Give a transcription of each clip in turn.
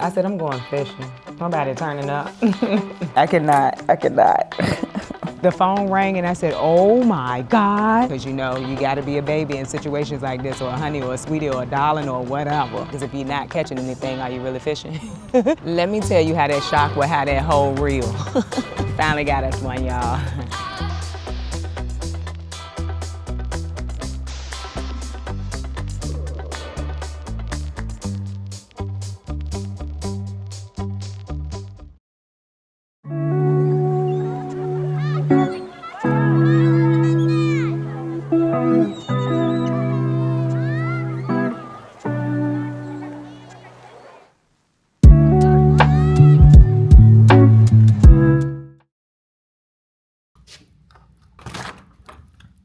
I said, I'm going fishing. Nobody turning up. I cannot. The phone rang and I said, oh my God. Because you know, you gotta be a baby in situations like this, or a honey or a sweetie or a darling or whatever. Because if you're not catching anything, are you really fishing? Let me tell you how that shock will have that whole reel. Finally got us one, y'all.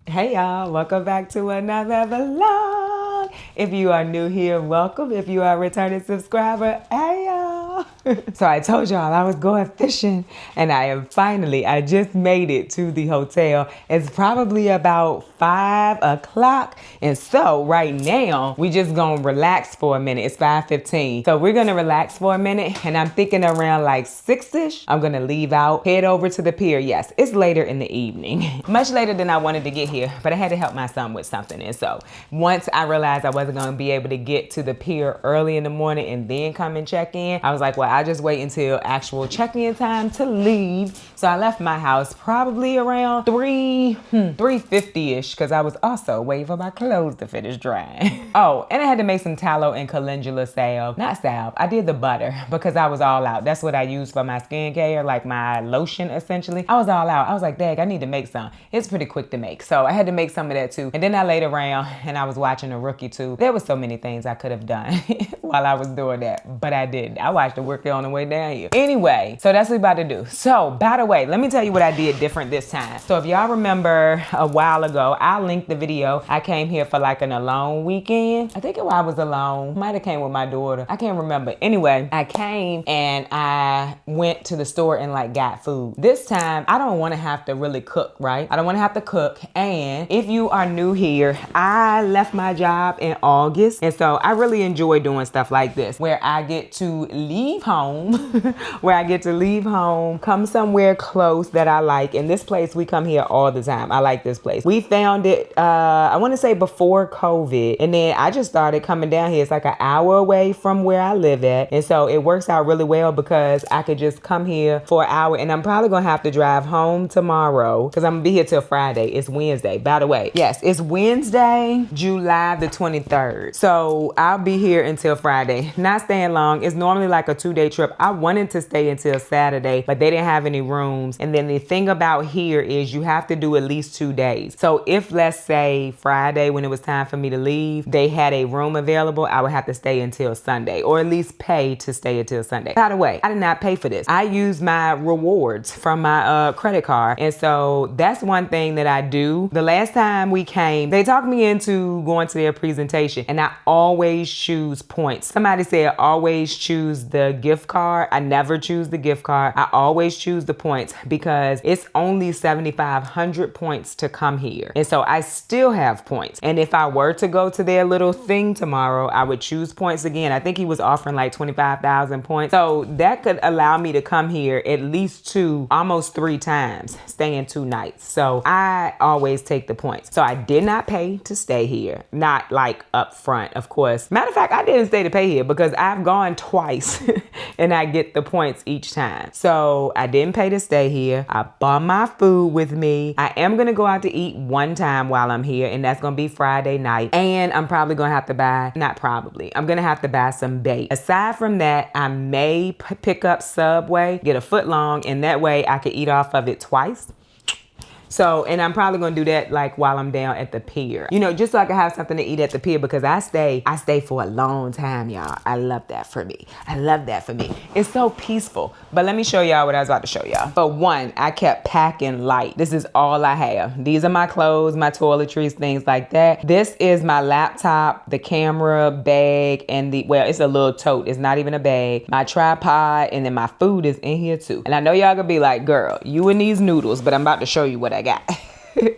Hey y'all, welcome back to another vlog. If you are new here, welcome. If you are a returning subscriber, hey y'all. So I told y'all I was going fishing and I just made it to the hotel. It's probably about 5 o'clock. And so right now, we just gonna relax for a minute. It's 5:15. So we're gonna relax for a minute and I'm thinking around like 6-ish, I'm gonna leave out, head over to the pier. Yes, it's later in the evening. Much later than I wanted to get here, but I had to help my son with something. And so once I realized I wasn't gonna be able to get to the pier early in the morning and then come and check in, I was like, well, I'll just wait until actual check-in time to leave. So I left my house probably around 3:50-ish, because I was also waiting for my clothes to finish drying. Oh, and I had to make some tallow and calendula salve. Not salve, I did the butter because I was all out. That's what I use for my skincare, like my lotion essentially. I was all out. I was like, dang, I need to make some. It's pretty quick to make. So I had to make some of that too. And then I laid around and I was watching a rookie too. There was so many things I could have done while I was doing that, but I didn't. I watched the rookie on the way down here. Anyway, so that's what we about to do. So by the way, let me tell you what I did different this time. So if y'all remember a while ago, I'll link the video. I came here for like an alone weekend. I think I was alone. Might have came with my daughter. I can't remember. Anyway, I came and I went to the store and like got food. This time, I don't want to have to really cook, right? I don't want to have to cook. And if you are new here, I left my job in August. And so I really enjoy doing stuff like this, where I get to leave home, come somewhere close that I like. And this place, we come here all the time. I like this place. We found it, I want to say before COVID. And then I just started coming down here. It's like an hour away from where I live at. And so it works out really well because I could just come here for an hour. And I'm probably going to have to drive home tomorrow because I'm going to be here till Friday. It's Wednesday. By the way, yes, it's Wednesday, July the 23rd. So I'll be here until Friday. Not staying long. It's normally like a 2-day trip. I wanted to stay until Saturday, but they didn't have any rooms. And then the thing about here is you have to do at least 2 days. So if, let's say Friday, when it was time for me to leave, they had a room available, I would have to stay until Sunday, or at least pay to stay until Sunday. By the way, I did not pay for this. I used my rewards from my credit card. And so that's one thing that I do. The last time we came, they talked me into going to their presentation, and I always choose points. Somebody said always choose the gift card. I never choose the gift card. I always choose the points because it's only 7,500 points to come here. And so I still have points. And if I were to go to their little thing tomorrow, I would choose points again. I think he was offering like 25,000 points. So that could allow me to come here at least almost 3 times, staying 2 nights. So I always take the points. So I did not pay to stay here. Not like up front, of course. Matter of fact, I didn't stay to pay here because I've gone twice and I get the points each time. So I didn't pay to stay here. I bought my food with me. I am going to go out to eat one time while I'm here, and that's going to be Friday night. And I'm probably going to have to I'm going to have to buy some bait. Aside from that, I may pick up Subway, get a foot long, and that way I could eat off of it twice. So, and I'm probably gonna do that like while I'm down at the pier, you know, just so I can have something to eat at the pier, because I stay for a long time, y'all. I love that for me. It's so peaceful. But let me show y'all what I was about to show y'all. For one, I kept packing light. This is all I have. These are my clothes, my toiletries, things like that. This is my laptop, the camera, bag, and it's a little tote. It's not even a bag. My tripod, and then my food is in here too. And I know y'all gonna be like, girl, you and these noodles, but I'm about to show you what I got.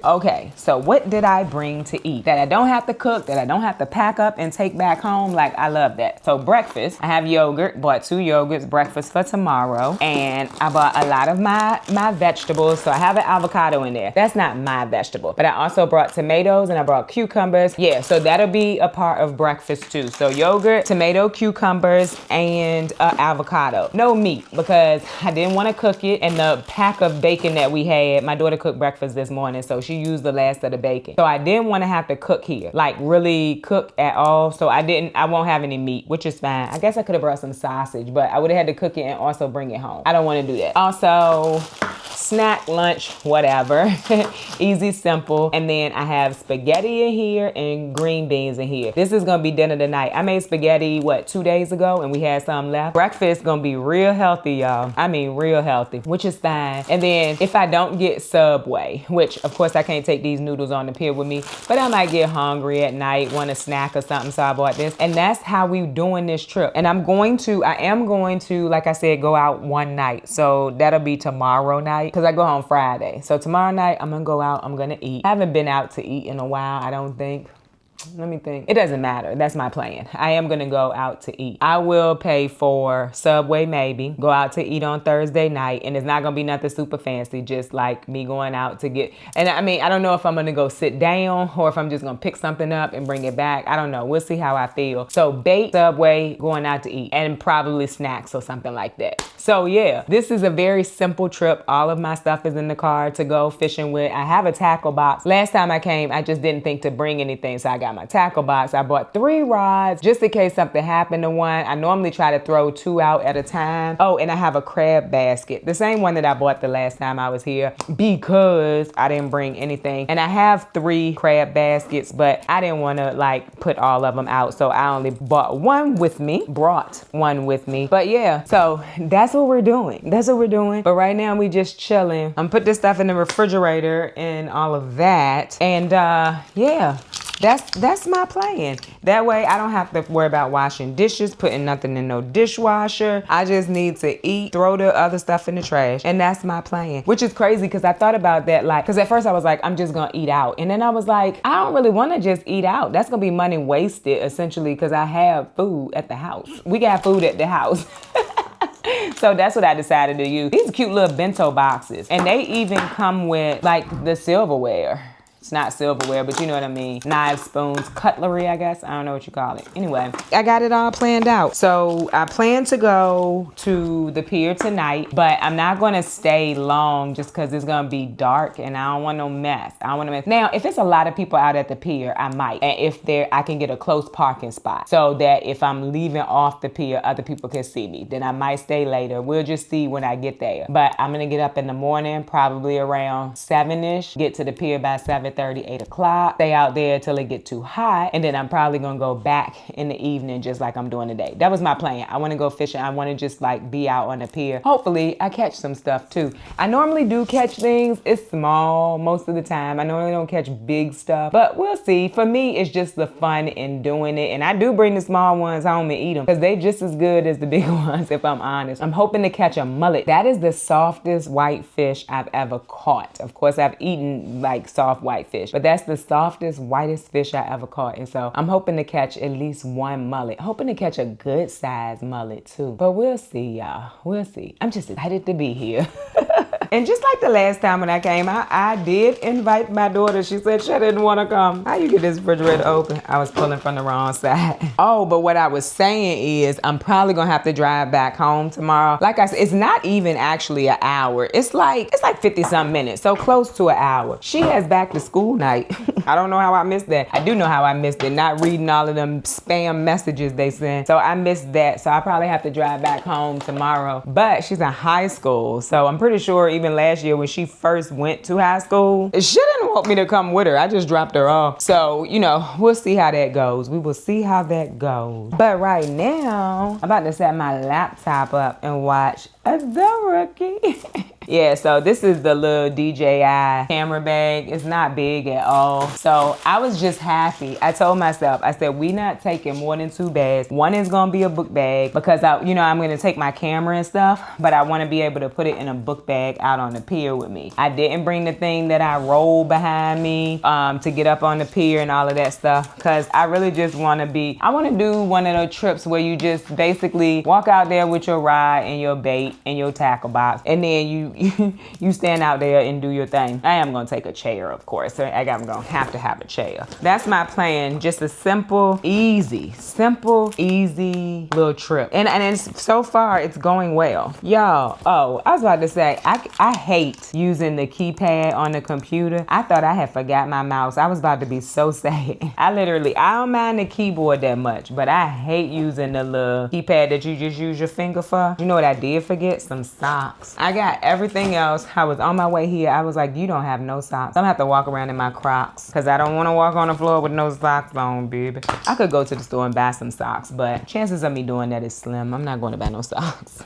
Okay, so what did I bring to eat that I don't have to cook, that I don't have to pack up and take back home? Like, I love that. So breakfast, I have yogurt, bought 2 yogurts, breakfast for tomorrow. And I bought a lot of my vegetables. So I have an avocado in there. That's not my vegetable, but I also brought tomatoes and I brought cucumbers. Yeah, so that'll be a part of breakfast too. So yogurt, tomato, cucumbers, and avocado. No meat because I didn't want to cook it. And the pack of bacon that we had, my daughter cooked breakfast this morning, so she used the last of the bacon. So I didn't want to have to cook here, like really cook at all. So I won't have any meat, which is fine. I guess I could have brought some sausage, but I would have had to cook it and also bring it home. I don't want to do that. Also, snack, lunch, whatever. Easy, simple. And then I have spaghetti in here and green beans in here. This is gonna be dinner tonight. I made spaghetti, 2 days ago, and we had some left. Breakfast gonna be real healthy, y'all. I mean real healthy, which is fine. And then if I don't get Subway, which of course I can't take these noodles on the pier with me, but I might get hungry at night, want a snack or something, so I bought this. And that's how we doing this trip. And I am going to, like I said, go out one night. So that'll be tomorrow night, because I go home Friday. So tomorrow night, I'm gonna go out, I'm gonna eat. I haven't been out to eat in a while, I don't think. Let me think. It doesn't matter. That's my plan. I am going to go out to eat. I will pay for Subway maybe. Go out to eat on Thursday night. And it's not going to be nothing super fancy. Just like me going out to get... And I mean, I don't know if I'm going to go sit down or if I'm just going to pick something up and bring it back. I don't know. We'll see how I feel. So bait, Subway, going out to eat. And probably snacks or something like that. So yeah, this is a very simple trip. All of my stuff is in the car to go fishing with. I have a tackle box. Last time I came, I just didn't think to bring anything. So I got my tackle box. I bought 3 rods just in case something happened to one. I normally try to throw 2 out at a time. Oh, and I have a crab basket. The same one that I bought the last time I was here because I didn't bring anything. And I have 3 crab baskets, but I didn't want to like put all of them out. So I only brought one with me. But yeah, so that's what we're doing. That's what we're doing. But right now we just chilling. I'm put this stuff in the refrigerator and all of that. And yeah. That's my plan. That way I don't have to worry about washing dishes, putting nothing in no dishwasher. I just need to eat, throw the other stuff in the trash. And that's my plan, which is crazy because I thought about that because at first I was like, I'm just going to eat out. And then I was like, I don't really want to just eat out. That's going to be money wasted essentially because I have food at the house. We got food at the house. So that's what I decided to use. These are cute little bento boxes. And they even come with like the silverware. It's not silverware, but you know what I mean. Knives, spoons, cutlery, I guess. I don't know what you call it. Anyway, I got it all planned out. So I plan to go to the pier tonight, but I'm not going to stay long just because it's going to be dark and I don't want no mess. I don't want to mess. Now, if it's a lot of people out at the pier, I might. And if I can get a close parking spot so that if I'm leaving off the pier, other people can see me. Then I might stay later. We'll just see when I get there. But I'm going to get up in the morning, probably around 7-ish, get to the pier by 7:30, 8 o'clock, stay out there till it get too hot, and then I'm probably gonna go back in the evening just like I'm doing today. That was my plan. I want to go fishing. I want to just like be out on the pier. Hopefully I catch some stuff too. I normally do catch things. It's small most of the time. I normally don't catch big stuff, but we'll see. For me, it's just the fun in doing it, and I do bring the small ones home and eat them because they just as good as the big ones if I'm honest. I'm hoping to catch a mullet. That is the softest white fish I've ever caught. Of course, I've eaten like soft white fish, but that's the softest, whitest fish I ever caught. And so I'm hoping to catch at least one mullet. Hoping to catch a good size mullet too. But we'll see, y'all. We'll see. I'm just excited to be here. And just like the last time when I came, I did invite my daughter. She said she didn't want to come. How you get this refrigerator open? I was pulling from the wrong side. Oh, but what I was saying is I'm probably going to have to drive back home tomorrow. Like I said, it's not even actually an hour. It's like 50-something minutes. So close to an hour. She has back to school night. I don't know how I missed that. I do know how I missed it. Not reading all of them spam messages they send. So I missed that. So I probably have to drive back home tomorrow. But she's in high school. So I'm pretty sure even last year when she first went to high school, she didn't want me to come with her. I just dropped her off. So, you know, we'll see how that goes. We will see how that goes. But right now, I'm about to set my laptop up and watch The Rookie. Yeah, so this is the little DJI camera bag. It's not big at all. So I was just happy. I told myself, I said, we not taking more than 2 bags. One is gonna be a book bag because I'm gonna take my camera and stuff, but I wanna be able to put it in a book bag out on the pier with me. I didn't bring the thing that I roll behind me to get up on the pier and all of that stuff, because I really just wanna do one of those trips where you just basically walk out there with your rod and your bait and your tackle box, and then you stand out there and do your thing. I am gonna take a chair, of course. So I'm gonna have to have a chair. That's my plan. Just a simple, easy little trip. And so far it's going well. Y'all, oh, I was about to say, I hate using the keypad on the computer. I thought I had forgot my mouse. I was about to be so sad. I don't mind the keyboard that much, but I hate using the little keypad that you just use your finger for. You know what I did forget? Some socks. I got everything else. I was on my way here. I was like, you don't have no socks. I'm gonna have to walk around in my Crocs because I don't want to walk on the floor with no socks on, baby. I could go to the store and buy some socks, but chances of me doing that is slim. I'm not going to buy no socks.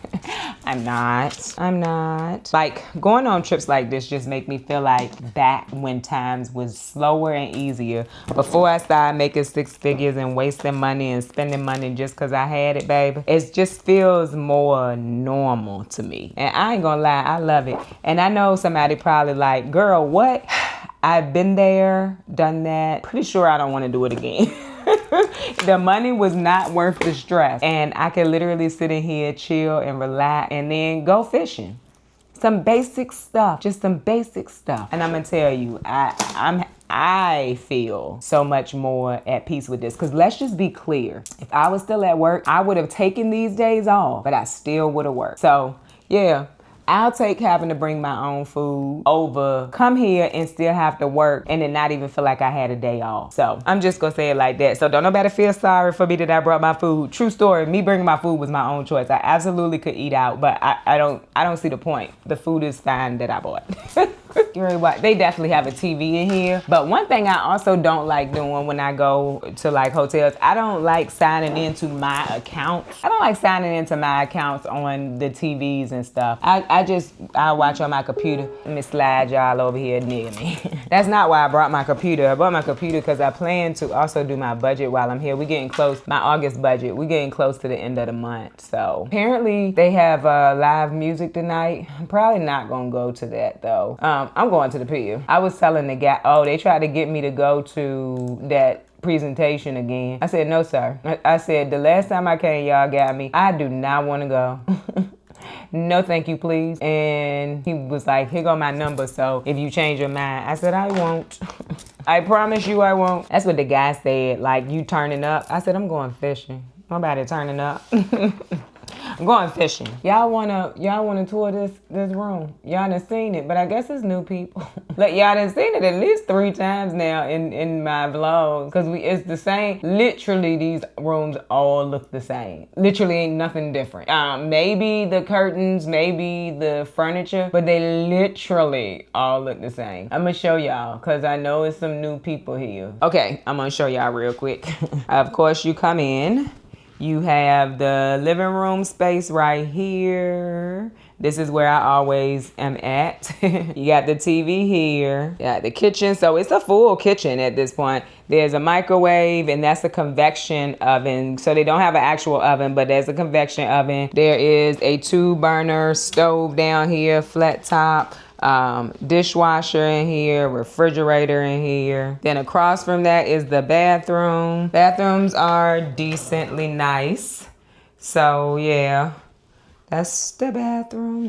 I'm not. Like, going on trips like this just make me feel like back when times was slower and easier. Before I started making 6 figures and wasting money and spending money just because I had it, baby. It just feels more normal to me. And I ain't gonna lie, I love it. And I know somebody probably like, girl, what? I've been there, done that. Pretty sure I don't want to do it again. The money was not worth the stress. And I could literally sit in here, chill and relax and then go fishing. Some basic stuff, just some basic stuff. And I'm gonna tell you, I feel so much more at peace with this. Because let's just be clear. If I was still at work, I would have taken these days off, but I still would have worked. So yeah, I'll take having to bring my own food over come here and still have to work and then not even feel like I had a day off. So I'm just gonna say it like that. So don't nobody feel sorry for me that I brought my food. True story, me bringing my food was my own choice. I absolutely could eat out, but I don't see the point. The food is fine that I bought. They definitely have a TV in here. But one thing I also don't like doing when I go to like hotels, I don't like signing into my accounts. I don't like signing into my accounts on the TVs and stuff. I watch on my computer. Let me slide y'all over here near me. That's not why I brought my computer. I brought my computer because I plan to also do my budget while I'm here. We're getting close, my August budget. We're getting close to the end of the month. So apparently they have live music tonight. I'm probably not gonna go to that though. I'm going to the pier. I was telling the guy, oh, they tried to get me to go to that presentation again. I said, no, sir. I said, the last time I came, y'all got me. I do not want to go. No, thank you, please. And he was like, here go my number. So if you change your mind, I said, I won't. I promise you I won't. That's what the guy said. Like, you turning up? I said, I'm going fishing. Nobody turning up. I'm going fishing. Y'all wanna tour this room? Y'all done seen it, but I guess it's new people. Like, y'all done seen it at least 3 times now in my vlogs, cause it's the same. Literally, these rooms all look the same. Literally, ain't nothing different. Maybe the curtains, maybe the furniture, but they literally all look the same. I'm gonna show y'all, cause I know it's some new people here. Okay, I'm gonna show y'all real quick. Of course, you come in. You have the living room space right here. This is where I always am at. You got the TV here. You got the kitchen. So it's a full kitchen at this point. There's a microwave, and that's a convection oven. So they don't have an actual oven, but there's a convection oven. There is a 2-burner stove down here, flat top. Dishwasher in here, refrigerator in here. Then across from that is the bathroom. Bathrooms are decently nice. So yeah, that's the bathroom.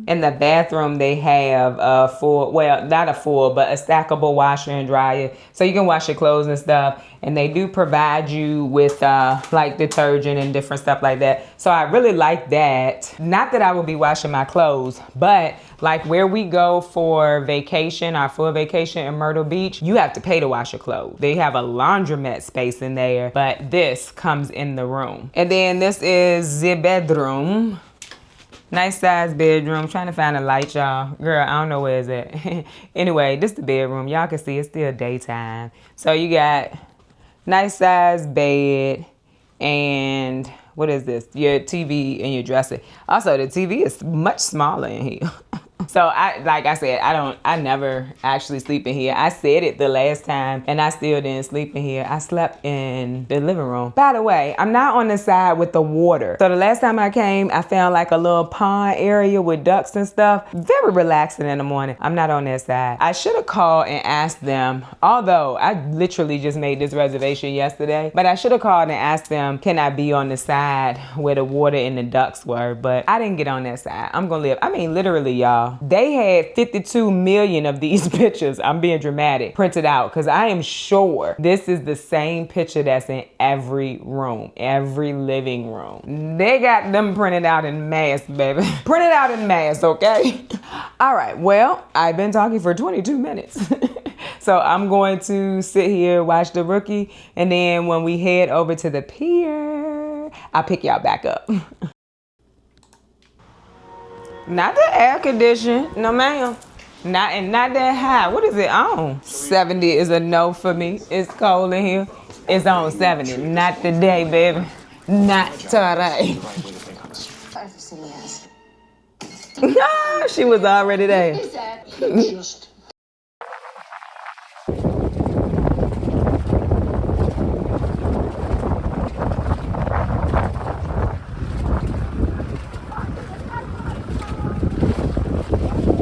In the bathroom, they have a full, well, not a full, but a stackable washer and dryer. So you can wash your clothes and stuff. And they do provide you with like detergent and different stuff like that. So I really like that. Not that I will be washing my clothes, but like where we go for vacation, our full vacation in Myrtle Beach, you have to pay to wash your clothes. They have a laundromat space in there, but this comes in the room. And then this is the bedroom. Nice size bedroom. I'm trying to find a light, y'all. Girl, I don't know where it's at. Anyway, this is the bedroom. Y'all can see it's still daytime. So you got nice size bed and What is this? Your TV and your dresser. Also, the TV is much smaller in here. So like I said, I never actually sleep in here. I said it the last time and I still didn't sleep in here. I slept in the living room. By the way, I'm not on the side with the water. So the last time I came, I found like a little pond area with ducks and stuff. Very relaxing in the morning. I'm not on that side. I should have called and asked them, although I literally just made this reservation yesterday, but I should have called and asked them, can I be on the side where the water and the ducks were? But I didn't get on that side. I'm gonna live. I mean, literally, y'all. They had 52 million of these pictures, I'm being dramatic, printed out, because I am sure this is the same picture that's in every room, every living room. They got them printed out in mass, baby. Printed out in mass, okay? All right, well, I've been talking for 22 minutes. So I'm going to sit here, watch The Rookie, and then when we head over to the pier, I'll pick y'all back up. Not the air condition, no ma'am. Not that high. What is it on? 70 is a no for me. It's cold in here. It's on 70. Not today, baby. Not today. No, she was already there.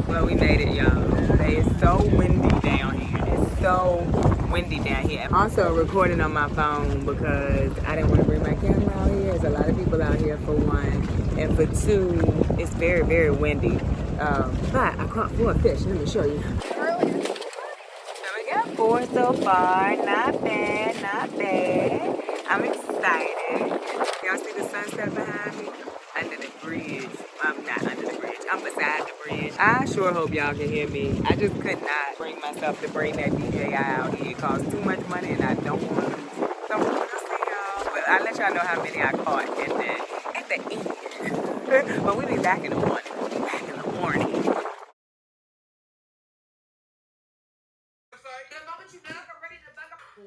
Well, we made it, y'all. It's so windy down here. It's so windy down here. I'm also recording on my phone because I didn't want to bring my camera out here. There's a lot of people out here for one. And for two, it's very, very windy. But I caught 4 fish. Let me show you. So we got 4 so far. Not bad, not bad. I'm excited. Y'all see the sunset behind me? Under the bridge. I'm not under the bridge. I'm beside the bridge. I sure hope y'all can hear me. I just could not bring myself to bring that DJI out here. It costs too much money and I don't want to. So we'll see y'all. But I'll let y'all know how many I caught at the end. But we'll be back in the morning. Back in the morning.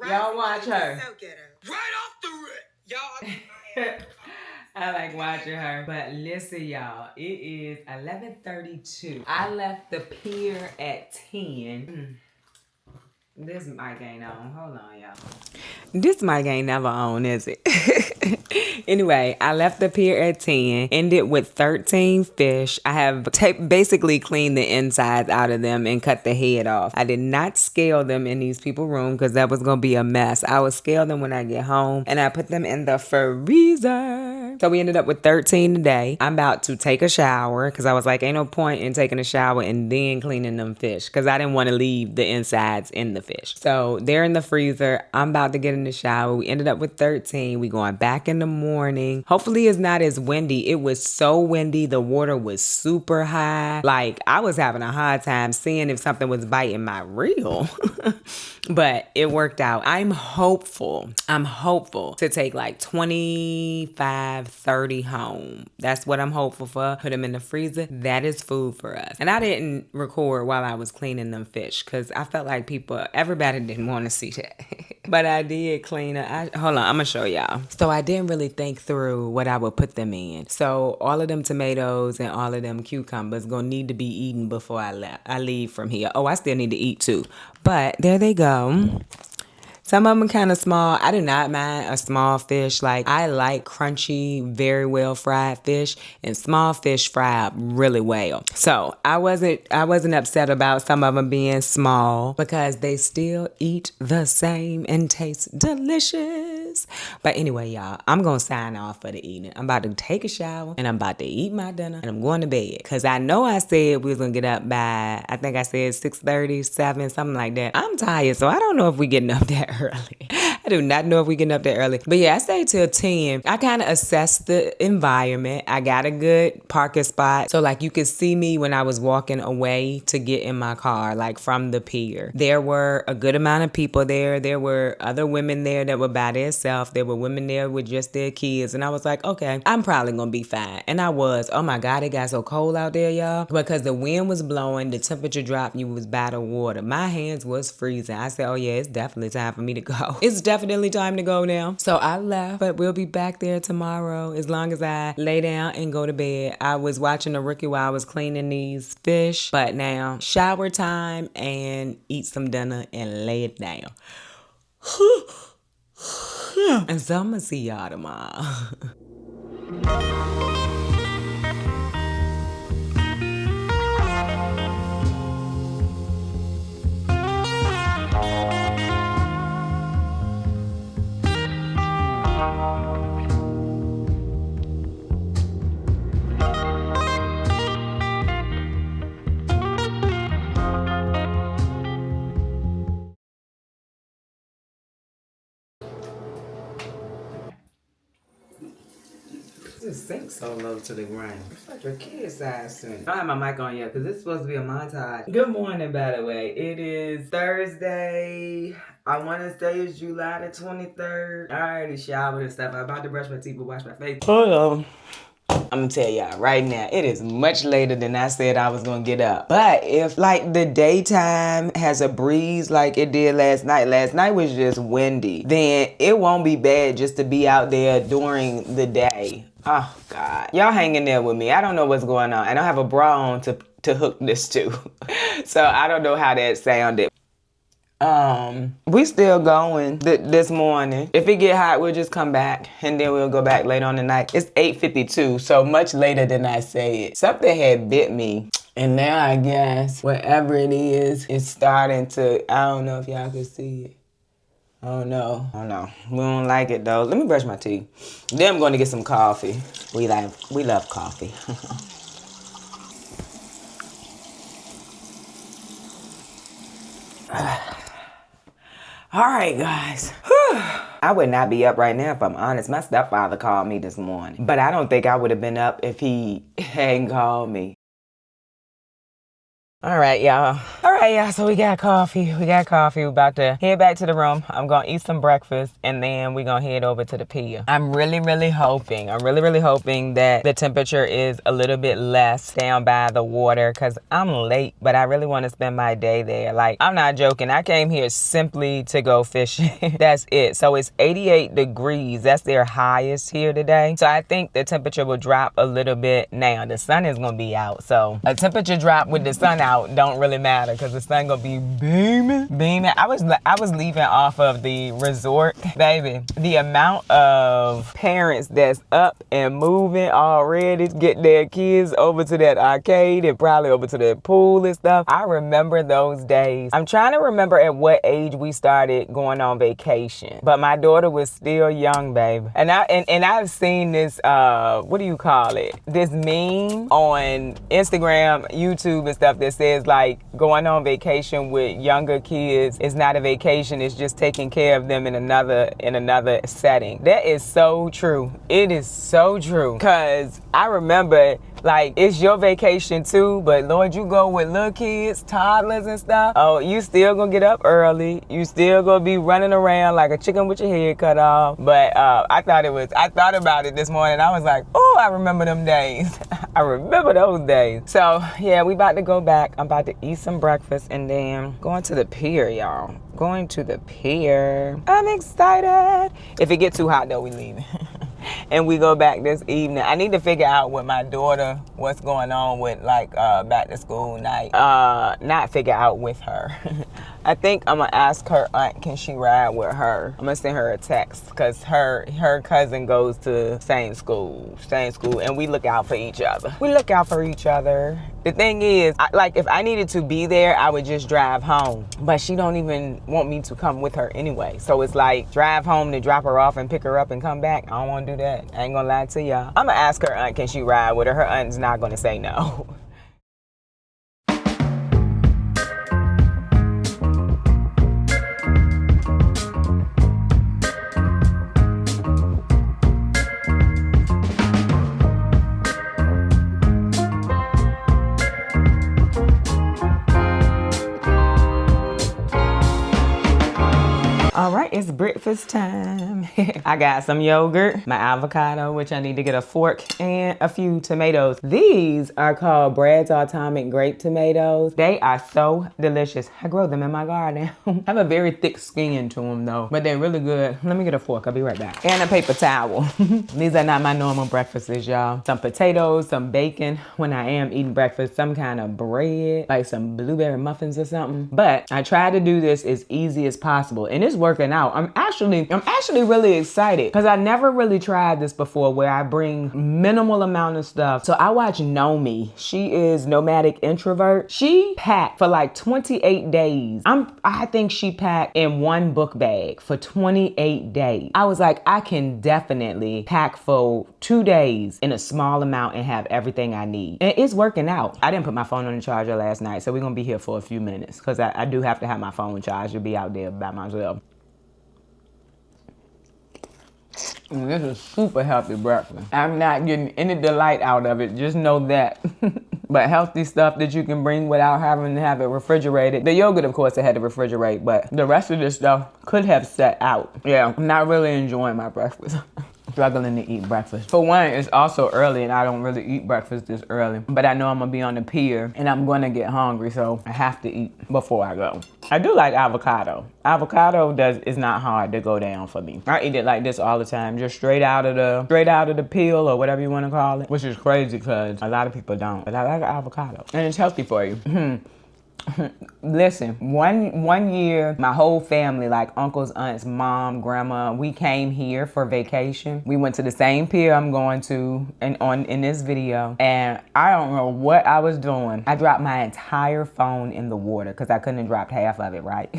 Y'all watch her. Right off the rip. Y'all. I like watching her. But listen, y'all, it is 11:32. I left the pier at 10. This mic ain't on. Hold on, y'all. This mic ain't never on, is it? Anyway, I left the pier at 10, ended with 13 fish. I have basically cleaned the insides out of them and cut the head off. I did not scale them in these people's room because that was going to be a mess. I will scale them when I get home, and I put them in the freezer. So we ended up with 13 today. I'm about to take a shower because I was like, ain't no point in taking a shower and then cleaning them fish because I didn't want to leave the insides in the fish. So they're in the freezer. I'm about to get in the shower. We ended up with 13. We going back in the morning. Hopefully it's not as windy. It was so windy. The water was super high. Like I was having a hard time seeing if something was biting my reel. But it worked out. I'm hopeful to take like 25, 30 home. That's what I'm hopeful for. Put them in the freezer. That is food for us. And I didn't record while I was cleaning them fish because I felt like everybody didn't want to see that. But I did clean it. Hold on, I'm going to show y'all. So I didn't really think through what I would put them in. So all of them tomatoes and all of them cucumbers going to need to be eaten before I leave from here. Oh, I still need to eat too. But there they go. Some of them are kind of small. I do not mind a small fish. Like I like crunchy, very well fried fish, and small fish fry up really well. So I wasn't upset about some of them being small because they still eat the same and taste delicious. But anyway, y'all, I'm gonna sign off for the evening. I'm about to take a shower and I'm about to eat my dinner and I'm going to bed because I know I said we was gonna get up by, I think I said 6:30, 7, something like that. I'm tired, so I don't know if we getting up that early. I do not know if we getting up that early. But yeah, I stayed till 10. I kind of assessed the environment. I got a good parking spot. So like you could see me when I was walking away to get in my car, like from the pier. There were a good amount of people there. There were other women there that were by themselves. There were women there with just their kids. And I was like, okay, I'm probably going to be fine. And I was. Oh my God, it got so cold out there, y'all. Because the wind was blowing, the temperature dropped, you was by the water. My hands was freezing. I said, oh yeah, it's definitely time for me to go. It's definitely definitely time to go now. So I left, but we'll be back there tomorrow as long as I lay down and go to bed. I was watching a rookie while I was cleaning these fish, but now shower time and eat some dinner and lay it down. And so I'm gonna see y'all tomorrow. This sink so low to the ground. It's like a kid size sink. I don't have my mic on yet because this is supposed to be a montage. Good morning, by the way. It is Thursday. I want to say it's July the 23rd. I already showered and stuff. I'm about to brush my teeth and wash my face. Hold on. I'm gonna tell y'all right now, it is much later than I said I was gonna get up. But if like the daytime has a breeze like it did last night was just windy, then it won't be bad just to be out there during the day. Oh God, y'all hang in there with me. I don't know what's going on. I don't have a bra on to hook this to. So I don't know how that sounded. We still going this morning. If it get hot, we'll just come back and then we'll go back later on tonight. It's 8:52, so much later than I said. Something had bit me, and now I guess whatever it is, it's starting to, I don't know if y'all can see it. Oh no. We don't like it though. Let me brush my teeth. Then I'm going to get some coffee. We love coffee. All right, guys. I would not be up right now if I'm honest. My stepfather called me this morning, but I don't think I would have been up if he hadn't called me. All right, y'all. So we got coffee. We're about to head back to the room. I'm going to eat some breakfast, and then we're going to head over to the pier. I'm really hoping that the temperature is a little bit less down by the water because I'm late, but I really want to spend my day there. Like, I'm not joking. I came here simply to go fishing. That's it. So it's 88 degrees. That's their highest here today. So I think the temperature will drop a little bit now. The sun is going to be out. So a temperature drop with the sun out don't really matter because the sun gonna be beaming. I was leaving off of the resort, baby. The amount of parents that's up and moving already, get their kids over to that arcade and probably over to the pool and stuff. I remember those days. I'm trying to remember at what age we started going on vacation, but my daughter was still young, baby. And I've seen this what do you call it? This meme on Instagram, YouTube and stuff that says like going on vacation with younger kids is not a vacation, it's just taking care of them in another setting. That is so true. It is so true. Cause I remember like it's your vacation too, but Lord, you go with little kids, toddlers and stuff. Oh, you still gonna get up early. You still gonna be running around like a chicken with your head cut off. But I thought about it this morning. I was like, oh, I remember them days. I remember those days. So yeah, we about to go back. I'm about to eat some breakfast and then going to the pier, y'all. Going to the pier. I'm excited. If it gets too hot though, we leaving. And we go back this evening. I need to figure out with my daughter what's going on with like back to school night. Not figure out with her. I think I'm gonna ask her aunt, can she ride with her? I'm gonna send her a text because her cousin goes to same school, and we look out for each other. The thing is, like if I needed to be there, I would just drive home. But she don't even want me to come with her anyway. So it's like drive home to drop her off and pick her up and come back. I don't want to do that. I ain't gonna lie to y'all. I'm gonna ask her aunt, can she ride with her? Her aunt's not gonna say no. All right, it's breakfast time. I got some yogurt, my avocado, which I need to get a fork, and a few tomatoes. These are called Brad's Atomic Grape Tomatoes. They are so delicious. I grow them in my garden. Have a very thick skin to them though, but they're really good. Let me get a fork, I'll be right back. And a paper towel. These are not my normal breakfasts, y'all. Some potatoes, some bacon when I am eating breakfast, some kind of bread, like some blueberry muffins or something. But I try to do this as easy as possible, and it's working out. I'm actually really excited because I never really tried this before where I bring minimal amount of stuff. So I watch Nomi. She is nomadic introvert. She packed for like 28 days. I think she packed in one book bag for 28 days. I was like, I can definitely pack for 2 days in a small amount and have everything I need. And it's working out. I didn't put my phone on the charger last night, so we're gonna be here for a few minutes because I do have to have my phone charged to be out there by myself. This is super healthy breakfast. I'm not getting any delight out of it, just know that. But healthy stuff that you can bring without having to have it refrigerated. The yogurt, of course, I had to refrigerate, but the rest of this stuff could have set out. Yeah, I'm not really enjoying my breakfast. Struggling to eat breakfast. For one, it's also early and I don't really eat breakfast this early, but I know I'm gonna be on the pier and I'm gonna get hungry, so I have to eat before I go. I do like avocado. Avocado is not hard to go down for me. I eat it like this all the time, just straight out of the peel or whatever you want to call it, which is crazy because a lot of people don't, but I like avocado and it's healthy for you. Listen, one year, my whole family, like uncles, aunts, mom, grandma, we came here for vacation. We went to the same pier I'm going to in this video, and I don't know what I was doing. I dropped my entire phone in the water because I couldn't have dropped half of it, right?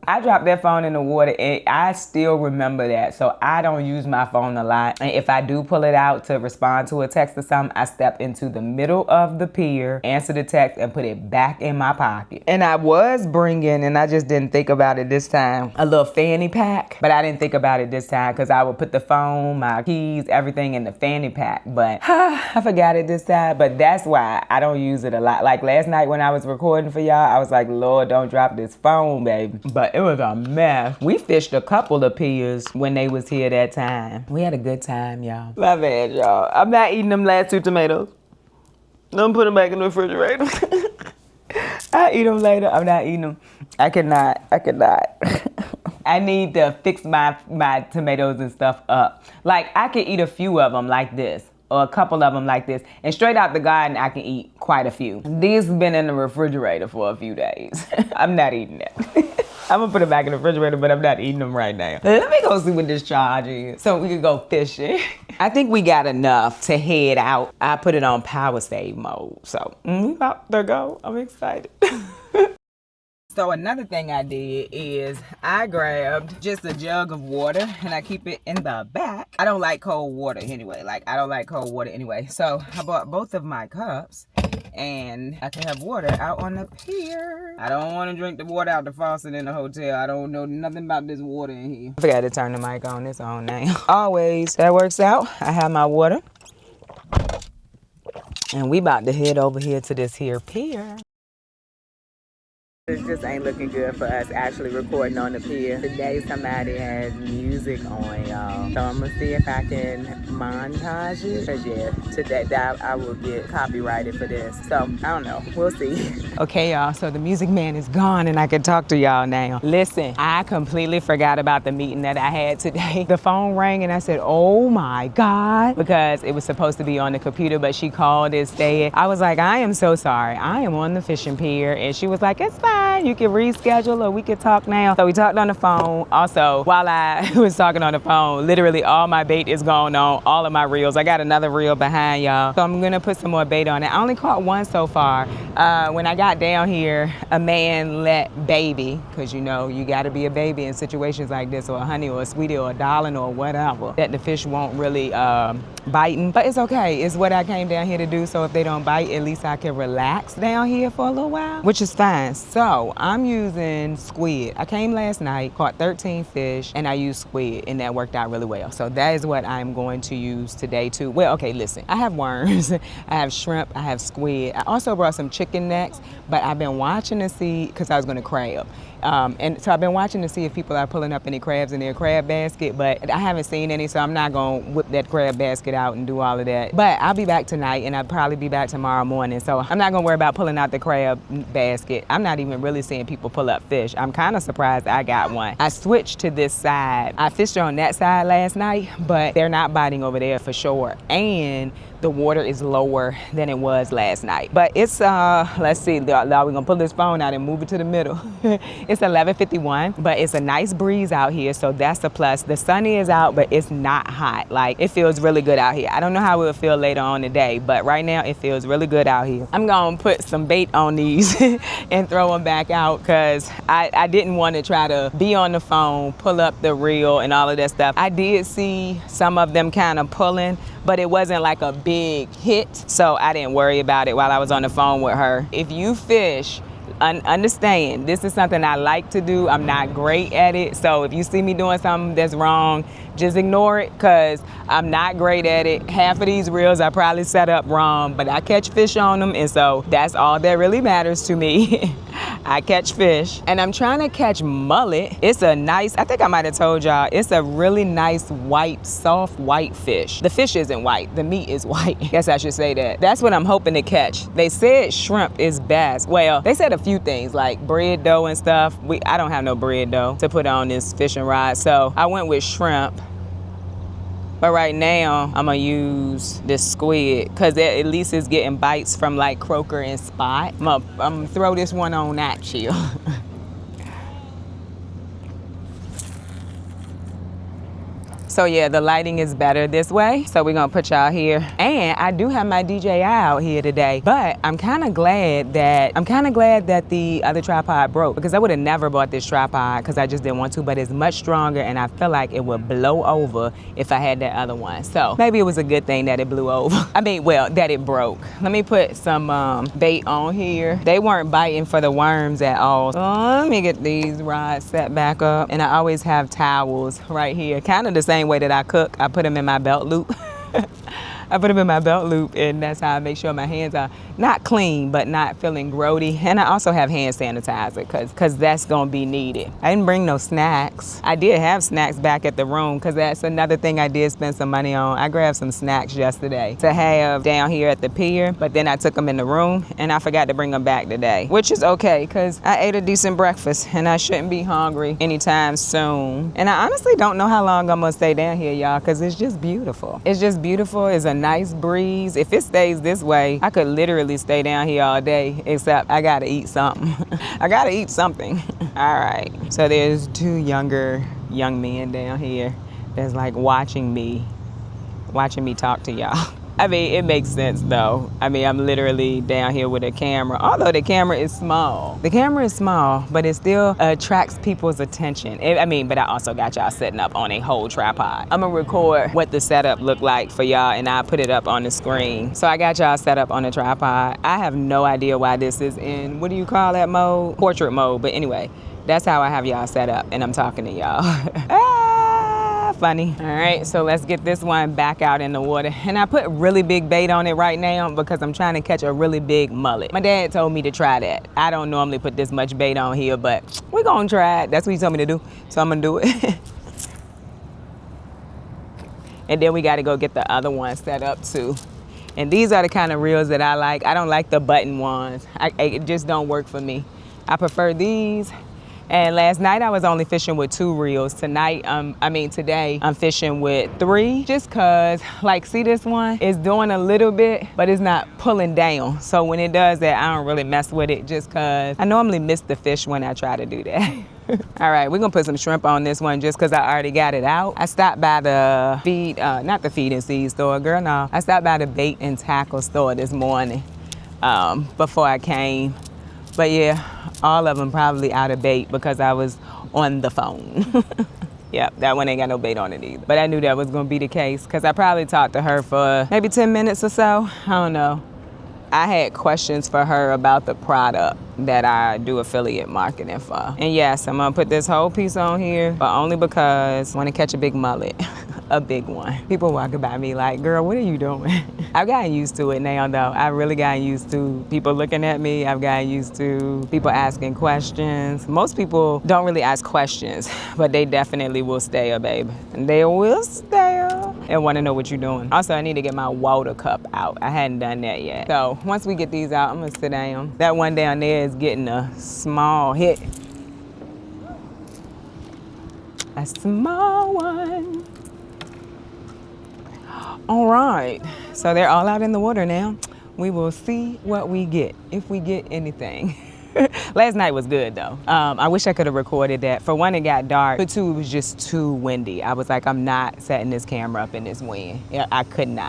I dropped that phone in the water and I still remember that. So I don't use my phone a lot. And if I do pull it out to respond to a text or something, I step into the middle of the pier, answer the text, and put it back in my pocket. And I was bringing, and I just didn't think about it this time, a little fanny pack. But I didn't think about it this time because I would put the phone, my keys, everything in the fanny pack. But I forgot it this time. But that's why I don't use it a lot. Like last night when I was recording for y'all, I was like, Lord, don't drop this phone, baby. But it was a mess. We fished a couple of piers when they was here that time. We had a good time, y'all. My bad, y'all. I'm not eating them last 2 tomatoes. Don't put them back in the refrigerator. I eat them later. I'm not eating them. I cannot. I need to fix my tomatoes and stuff up. Like I can eat a few of them like this, or a couple of them like this, and straight out the garden I can eat quite a few. These have been in the refrigerator for a few days. I'm not eating that. I'm gonna put it back in the refrigerator, but I'm not eating them right now. Let me go see what this charge is so we can go fishing. I think we got enough to head out. I put it on power save mode, so we about to go. I'm excited. So another thing I did is I grabbed just a jug of water and I keep it in the back. I don't like cold water anyway. So I bought both of my cups and I can have water out on the pier. I don't want to drink the water out the faucet in the hotel. I don't know nothing about this water in here. I forgot to turn the mic on. It's on now. Always, that works out. I have my water. And we about to head over here to this here pier. It just ain't looking good for us actually recording on the pier. Today somebody has music on, y'all. So I'm gonna see if I can montage it. Cause yeah, today I will get copyrighted for this. So I don't know, we'll see. Okay, y'all, so the music man is gone and I can talk to y'all now. Listen, I completely forgot about the meeting that I had today. The phone rang and I said, oh my God, because it was supposed to be on the computer, but she called instead. I was like, I am so sorry. I am on the fishing pier. And she was like, it's fine. You can reschedule or we can talk now. So we talked on the phone. Also, while I was talking on the phone, literally all my bait is gone on, all of my reels. I got another reel behind y'all. So I'm gonna put some more bait on it. I only caught one so far. When I got down here, a man let baby, cause you know, you gotta be a baby in situations like this, or a honey or a sweetie or a darling or whatever, that the fish won't really biting. But it's okay, it's what I came down here to do. So if they don't bite, at least I can relax down here for a little while, which is fine. So I'm using squid. I came last night, caught 13 fish, and I used squid, and that worked out really well. So that is what I'm going to use today too. Well, okay, listen, I have worms, I have shrimp, I have squid. I also brought some chicken necks, but I've been watching to see, because I was gonna crab. And so I've been watching to see if people are pulling up any crabs in their crab basket, but I haven't seen any, so I'm not gonna whip that crab basket out and do all of that. But I'll be back tonight, and I'll probably be back tomorrow morning, so I'm not gonna worry about pulling out the crab basket. I'm not even really seeing people pull up fish. I'm kind of surprised I got one. I switched to this side. I fished on that side last night, but they're not biting over there for sure. And the water is lower than it was last night. But it's, let's see, we're gonna pull this phone out and move it to the middle. It's 11:51, but it's a nice breeze out here, so that's a plus. The sun is out, but it's not hot. Like, it feels really good out here. I don't know how it will feel later on today, but right now it feels really good out here. I'm gonna put some bait on these and throw them back out, because I didn't want to try to be on the phone, pull up the reel and all of that stuff. I did see some of them kind of pulling, but it wasn't like a big hit, so I didn't worry about it while I was on the phone with her. If you fish, understand, this is something I like to do. I'm not great at it, so if you see me doing something that's wrong, just ignore it, because I'm not great at it. Half of these reels I probably set up wrong, but I catch fish on them, and so that's all that really matters to me. I catch fish, and I'm trying to catch mullet. It's a nice, I think I might have told y'all, it's a really nice white, soft white fish. The fish isn't white, the meat is white. Guess I should say that. That's what I'm hoping to catch. They said shrimp is best. Well, they said a few things like bread dough and stuff. I don't have no bread dough to put on this fishing rod, so I went with shrimp. But right now, I'm gonna use this squid, because at least it's getting bites from like croaker and spot. I'm gonna throw this one on that chill. So yeah, the lighting is better this way. So we're gonna put y'all here. And I do have my DJI out here today, but I'm kind of glad that the other tripod broke, because I would have never bought this tripod because I just didn't want to, but it's much stronger and I feel like it would blow over if I had that other one. So maybe it was a good thing that it blew over. I mean, well, that it broke. Let me put some bait on here. They weren't biting for the worms at all. So let me get these rods set back up. And I always have towels right here, kind of the same way that I cook. I put them in my belt loop. I put them in my belt loop, and that's how I make sure my hands are not clean, but not feeling grody. And I also have hand sanitizer, because that's gonna be needed. I didn't bring no snacks. I did have snacks back at the room, because that's another thing I did spend some money on. I grabbed some snacks yesterday to have down here at the pier, but then I took them in the room, and I forgot to bring them back today, which is okay, because I ate a decent breakfast, and I shouldn't be hungry anytime soon. And I honestly don't know how long I'm gonna stay down here, y'all, because it's just beautiful. It's just beautiful. It's a nice breeze. If it stays this way, I could literally stay down here all day, except I gotta eat something. I gotta eat something. All right, so there's two young men down here that's like watching me talk to y'all. I mean, it makes sense though. I mean, I'm literally down here with a camera, although the camera is small. The camera is small, but it still attracts people's attention. But I also got y'all setting up on a whole tripod. I'm gonna record what the setup looked like for y'all, and I'll put it up on the screen. So I got y'all set up on a tripod. I have no idea why this is in, what do you call that mode? Portrait mode, but anyway, that's how I have y'all set up, and I'm talking to y'all. Funny. All right, so let's get this one back out in the water. And I put really big bait on it right now because I'm trying to catch a really big mullet. My dad told me to try that. I don't normally put this much bait on here, but we're gonna try it. That's what he told me to do, so I'm gonna do it. And then we gotta go get the other one set up too. And these are the kind of reels that I like. I don't like the button ones. It just don't work for me. I prefer these. And last night I was only fishing with 2 reels. Today I'm fishing with 3, just cause, like, see this one? It's doing a little bit, but it's not pulling down. So when it does that, I don't really mess with it, just cause I normally miss the fish when I try to do that. All right, we're gonna put some shrimp on this one just cause I already got it out. I stopped by the not the feed and seed store, girl, no. I stopped by the bait and tackle store this morning before I came. But yeah, all of them probably out of bait because I was on the phone. Yep, that one ain't got no bait on it either. But I knew that was gonna be the case because I probably talked to her for maybe 10 minutes or so. I don't know. I had questions for her about the product that I do affiliate marketing for. And yes, I'm gonna put this whole piece on here, but only because I wanna catch a big mullet. a big one. People walking by me like, girl, what are you doing? I've gotten used to it now though. I've really gotten used to people looking at me. I've gotten used to people asking questions. Most people don't really ask questions, but they definitely will stare, babe. They will stare and want to know what you're doing. Also, I need to get my water cup out. I hadn't done that yet. So once we get these out, I'm gonna sit down. That one down there is getting a small hit. A small one. All right, so they're all out in the water now. We will see what we get, if we get anything. Last night was good though. I wish I could have recorded that. For one, it got dark. For two, it was just too windy. I was like, I'm not setting this camera up in this wind. Yeah, I couldn't.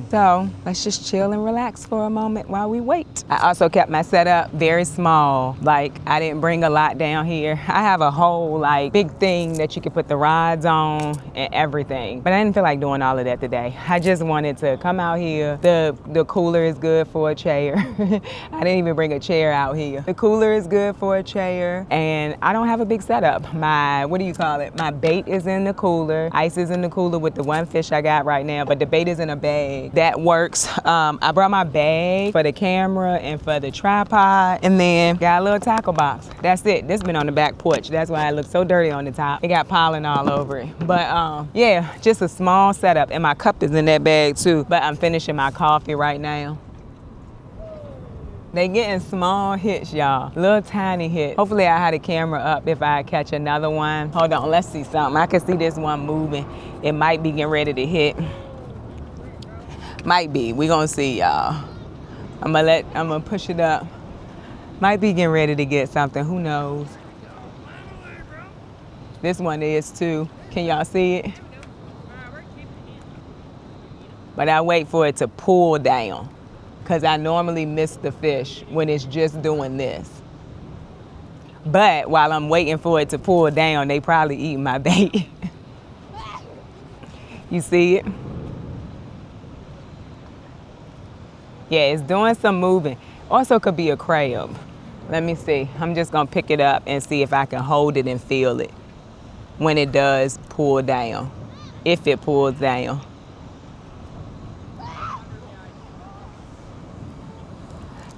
So let's just chill and relax for a moment while we wait. I also kept my setup very small. Like I didn't bring a lot down here. I have a whole like big thing that you can put the rods on and everything. But I didn't feel like doing all of that today. I just wanted to come out here. The cooler is good for a chair. I didn't even bring a chair out here. The cooler is good for a chair, and I don't have a big setup. My, what do you call it? My bait is in the cooler. Ice is in the cooler with the one fish I got right now, but the bait is in a bag. That works. I brought my bag for the camera and for the tripod, and then got a little tackle box. That's it. This been on the back porch. That's why it looks so dirty on the top. It got pollen all over it. But yeah, just a small setup, and my cup is in that bag too. But I'm finishing my coffee right now. They getting small hits, y'all. Little tiny hits. Hopefully I had the camera up if I catch another one. Hold on, let's see something. I can see this one moving. It might be getting ready to hit. Might be, we gonna see, y'all. I'm gonna push it up. Might be getting ready to get something, who knows? This one is too. Can y'all see it? But I wait for it to pull down, because I normally miss the fish when it's just doing this. But while I'm waiting for it to pull down, they probably eat my bait. You see it? Yeah, it's doing some moving. Also could be a crab. Let me see. I'm just gonna pick it up and see if I can hold it and feel it when it does pull down, if it pulls down.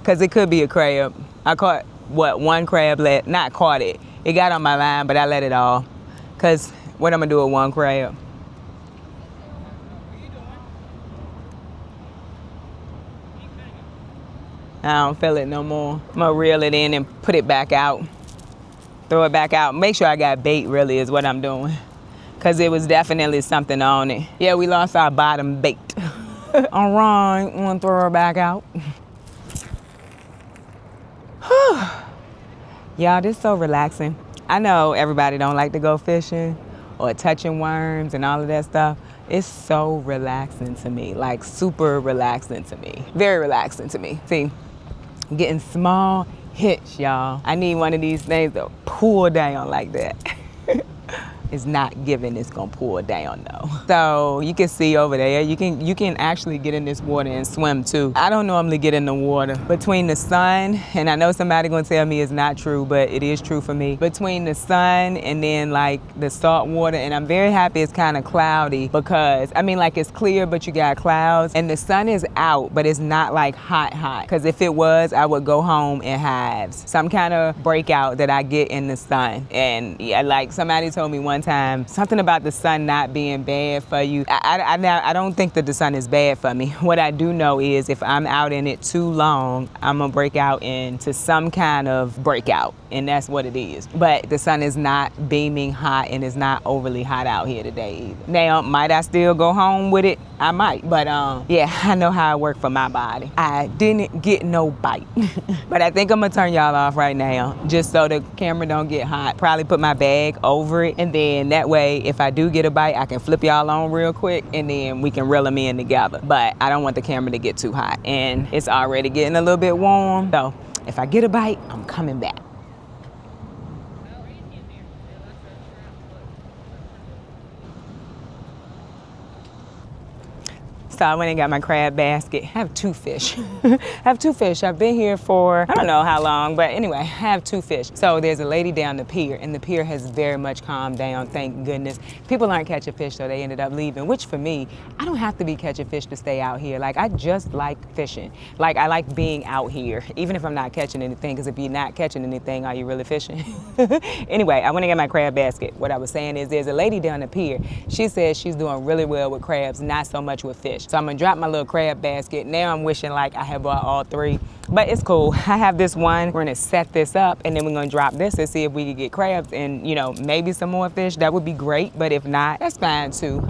Because it could be a crab. I caught, one crab, not caught it. It got on my line, but I let it off. Because what I'm going to do with one crab? I don't feel it no more. I'm going to reel it in and put it back out. Throw it back out. Make sure I got bait, really, is what I'm doing. Because it was definitely something on it. Yeah, we lost our bottom bait. All right, I'm going to throw her back out. Y'all, this is so relaxing. I know everybody don't like to go fishing or touching worms and all of that stuff. It's so relaxing to me, like super relaxing to me. Very relaxing to me. See, getting small hits, y'all. I need one of these things to pull down like that. It's not giving, it's gonna pull down though. So you can see over there, you can actually get in this water and swim too. I don't normally get in the water. Between the sun, and I know somebody gonna tell me it's not true, but it is true for me. Between the sun and then like the salt water, and I'm very happy it's kind of cloudy because, I mean like it's clear, but you got clouds and the sun is out, but it's not like hot. Because if it was, I would go home in hives. Some kind of breakout that I get in the sun. And yeah, like somebody told me one time, something about the sun not being bad for you. I don't think that the sun is bad for me. What I do know is if I'm out in it too long, I'm gonna break out into some kind of breakout, and that's what it is. But the sun is not beaming hot and it's not overly hot out here today either. Now, might I still go home with it? I might, but yeah, I know how it works for my body. I didn't get no bite. But I think I'm gonna turn y'all off right now, just so the camera don't get hot. Probably put my bag over it, and then that way, if I do get a bite, I can flip y'all on real quick, and then we can reel them in together. But I don't want the camera to get too hot, and it's already getting a little bit warm. So if I get a bite, I'm coming back. So I went and got my crab basket. I have 2 fish. I have 2 fish. I've been here for, I don't know how long, but anyway, I have 2 fish. So there's a lady down the pier, and the pier has very much calmed down, thank goodness. People aren't catching fish, so they ended up leaving, which for me, I don't have to be catching fish to stay out here. Like, I just like fishing. Like, I like being out here, even if I'm not catching anything, because if you're not catching anything, are you really fishing? Anyway, I went and got my crab basket. What I was saying is there's a lady down the pier. She says she's doing really well with crabs, not so much with fish. So I'm gonna drop my little crab basket. Now I'm wishing like I had bought all 3, but it's cool. I have this one. We're gonna set this up, and then we're gonna drop this and see if we can get crabs and, you know, maybe some more fish. That would be great, but if not, that's fine too.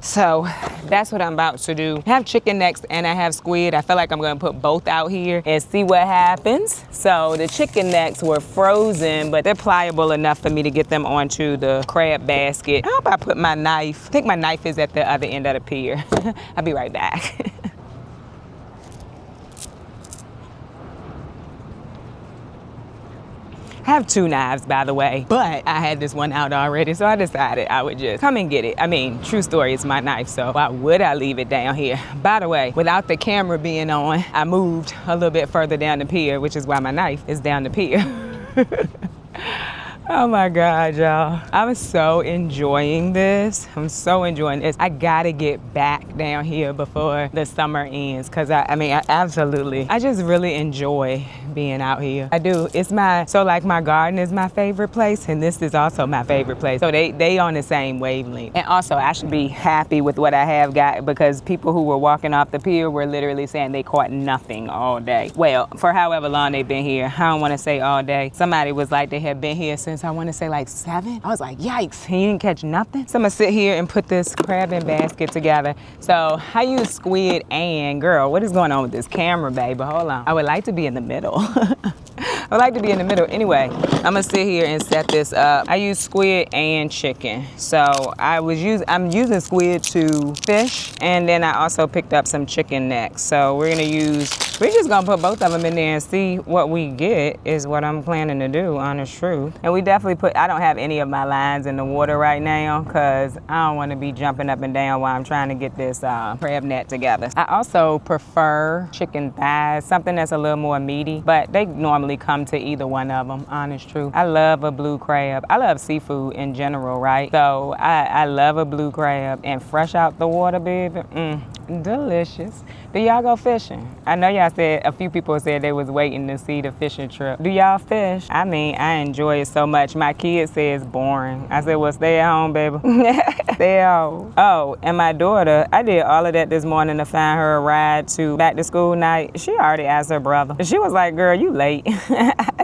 So that's what I'm about to do. I have chicken necks and I have squid. I feel like I'm gonna put both out here and see what happens. So the chicken necks were frozen, but they're pliable enough for me to get them onto the crab basket. I hope I put my knife. I think my knife is at the other end of the pier. I'll be right back. I have 2 knives, by the way, but I had this one out already, so I decided I would just come and get it. I mean, true story, it's my knife, so why would I leave it down here? By the way, without the camera being on, I moved a little bit further down the pier, which is why my knife is down the pier. Oh my God, y'all. I'm so enjoying this. I'm so enjoying this. I gotta get back down here before the summer ends, because I just really enjoy being out here. I do. It's my garden is my favorite place, and this is also my favorite place. So they on the same wavelength. And also, I should be happy with what I have got, because people who were walking off the pier were literally saying they caught nothing all day. Well, for however long they've been here. I don't want to say all day. Somebody was like they had been here since I want to say like 7. I was like, yikes, he didn't catch nothing. So I'm gonna sit here and put this crabbing basket together. So I use squid and, girl, what is going on with this camera, baby? Hold on. I would like to be in the middle. I would like to be in the middle. Anyway, I'm gonna sit here and set this up. I use squid and chicken. So I'm using squid to fish, and then I also picked up some chicken necks. So we're just gonna put both of them in there and see what we get is what I'm planning to do, honest truth. And we definitely I don't have any of my lines in the water right now, because I don't wanna be jumping up and down while I'm trying to get this crab net together. I also prefer chicken thighs, something that's a little more meaty, but they normally come to either one of them, honest truth. I love a blue crab. I love seafood in general, right? So I love a blue crab, and fresh out the water, baby, delicious. Do y'all go fishing? I know y'all said, a few people said they was waiting to see the fishing trip. Do y'all fish? I mean, I enjoy it so much. My kids say it's boring. I said, well, stay at home, baby. Stay at home. Oh, and my daughter, I did all of that this morning to find her a ride to back to school night. She already asked her brother. She was like, girl, you late.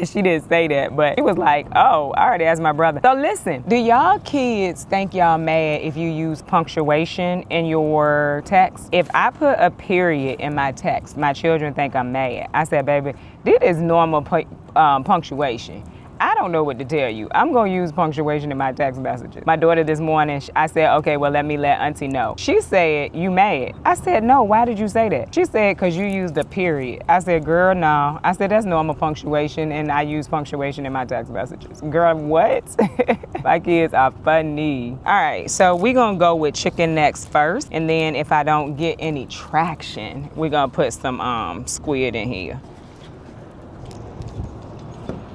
She didn't say that, but she was like, oh, I already asked my brother. So listen, do y'all kids think y'all mad if you use punctuation in your text? If I put a period in my text, my children think I'm mad. I said, baby, this is normal punctuation. I don't know what to tell you. I'm gonna use punctuation in my text messages. My daughter this morning, I said, okay, well, let me let auntie know. She said, you mad? I said, no, why did you say that? She said, cause you used a period. I said, girl, no. I said, that's normal punctuation, and I use punctuation in my text messages. Girl, what? My kids are funny. All right, so we're gonna go with chicken necks first, and then if I don't get any traction, we're gonna put some squid in here.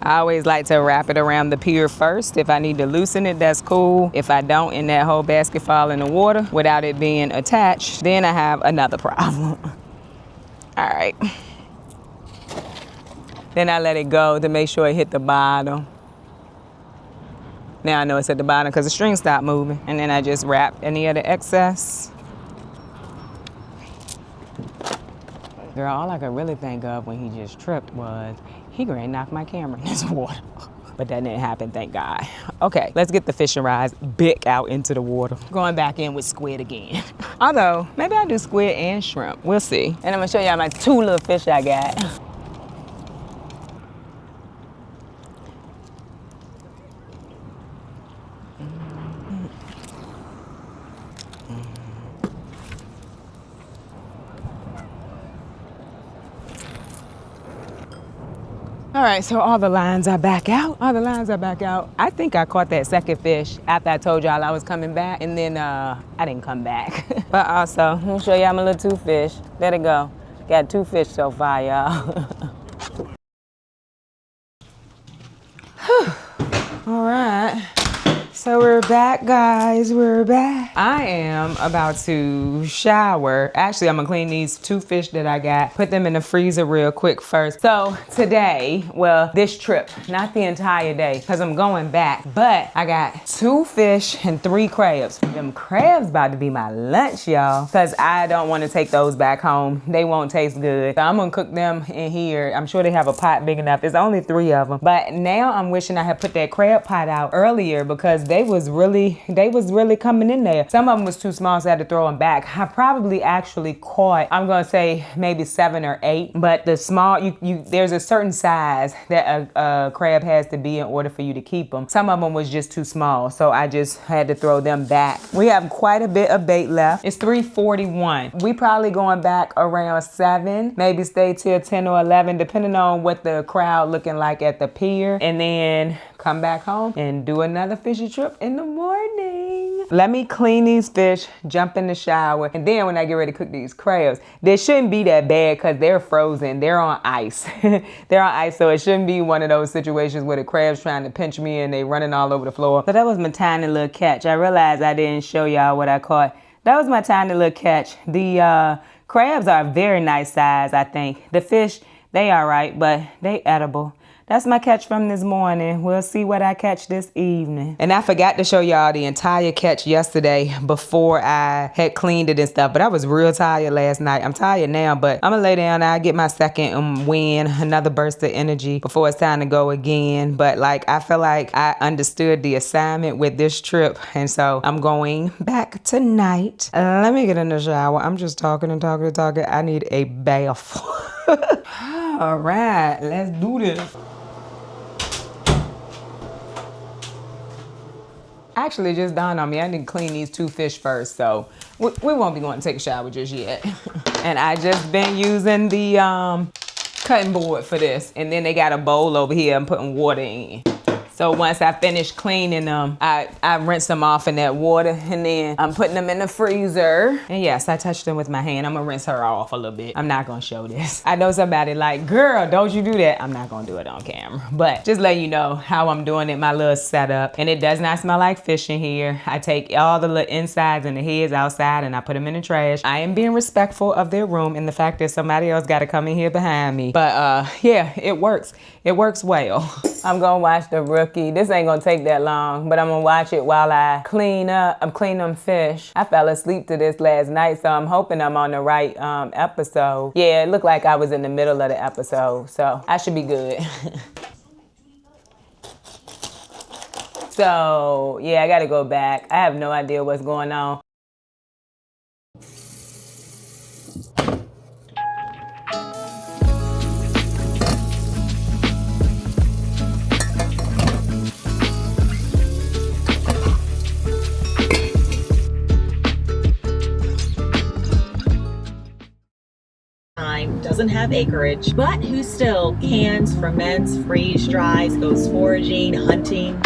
I always like to wrap it around the pier first. If I need to loosen it, that's cool. If I don't, and that whole basket fall in the water without it being attached, then I have another problem. All right. Then I let it go to make sure it hit the bottom. Now I know it's at the bottom because the string stopped moving. And then I just wrap any of the excess. Girl, all I could really think of when he just tripped was, he gonna knock my camera in this water. But that didn't happen, thank God. Okay, let's get the fishing rods big out into the water. Going back in with squid again. Although, maybe I'll do squid and shrimp. We'll see. And I'm gonna show y'all my 2 little fish I got. All right, so all the lines are back out. All the lines are back out. I think I caught that second fish after I told y'all I was coming back, and then I didn't come back. But also, I'm gonna show y'all my little 2 fish. There they go. Got 2 fish so far, y'all. All right. So we're back, guys. We're back. I am about to shower. Actually, I'm gonna clean these 2 fish that I got, put them in the freezer real quick first. So today, well, this trip, not the entire day, because I'm going back, but I got 2 fish and 3 crabs. Them crabs about to be my lunch, y'all, because I don't want to take those back home. They won't taste good. So I'm gonna cook them in here. I'm sure they have a pot big enough. It's only 3 of them. But now I'm wishing I had put that crab pot out earlier, because they was really coming in there. Some of them was too small, so I had to throw them back. I probably actually caught, I'm gonna say maybe 7 or 8, but the small, there's a certain size that a crab has to be in order for you to keep them. Some of them was just too small, so I just had to throw them back. We have quite a bit of bait left. It's 3:41. We probably going back around 7, maybe stay till 10 or 11, depending on what the crowd looking like at the pier, and then come back home and do another fishing trip in the morning. Let me clean these fish, jump in the shower, and then when I get ready to cook these crabs, they shouldn't be that bad because they're frozen. They're on ice. They're on ice, so it shouldn't be one of those situations where the crab's trying to pinch me and they running all over the floor. So that was my tiny little catch. I realized I didn't show y'all what I caught. That was my tiny little catch. The crabs are a very nice size, I think. The fish, they all right, but they edible. That's my catch from this morning. We'll see what I catch this evening. And I forgot to show y'all the entire catch yesterday before I had cleaned it and stuff. But I was real tired last night. I'm tired now, but I'm gonna lay down. I'll get my second win, another burst of energy before it's time to go again. But like, I feel like I understood the assignment with this trip. And so I'm going back tonight. Let me get in the shower. I'm just talking and talking and talking. I need a bath. All right, let's do this. Actually, it just dawned on me, I need to clean these 2 fish first, so we won't be going to take a shower just yet. And I just been using the cutting board for this, and then they got a bowl over here I'm putting water in. So once I finish cleaning them, I rinse them off in that water, and then I'm putting them in the freezer. And yes, I touched them with my hand. I'm gonna rinse her off a little bit. I'm not gonna show this. I know somebody like, girl, don't you do that. I'm not gonna do it on camera. But just let you know how I'm doing it, my little setup. And it does not smell like fish in here. I take all the little insides and the heads outside and I put them in the trash. I am being respectful of their room and the fact that somebody else gotta come in here behind me. But yeah, it works. It works well. I'm gonna watch the rookie. This ain't gonna take that long, but I'm gonna watch it while I clean them fish. I fell asleep to this last night, so I'm hoping I'm on the right episode. Yeah, it looked like I was in the middle of the episode, so I should be good. So yeah, I gotta go back. I have no idea what's going on. Doesn't have acreage, but who still cans, ferments, freeze dries, goes foraging, hunting.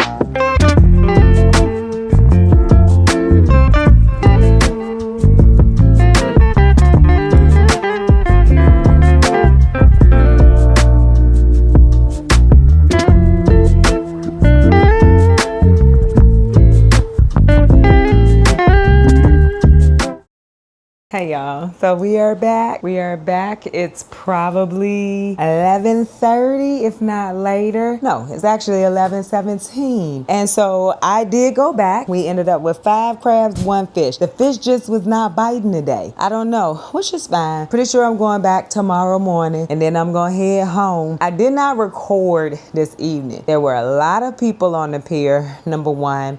Hey y'all, so we are back. It's probably 11:30, if not later. No, it's actually 11:17. And so I did go back. We ended up with 5 crabs, 1 fish. The fish just was not biting today. I don't know, which is fine. Pretty sure I'm going back tomorrow morning and then I'm gonna head home. I did not record this evening. There were a lot of people on the pier, number one.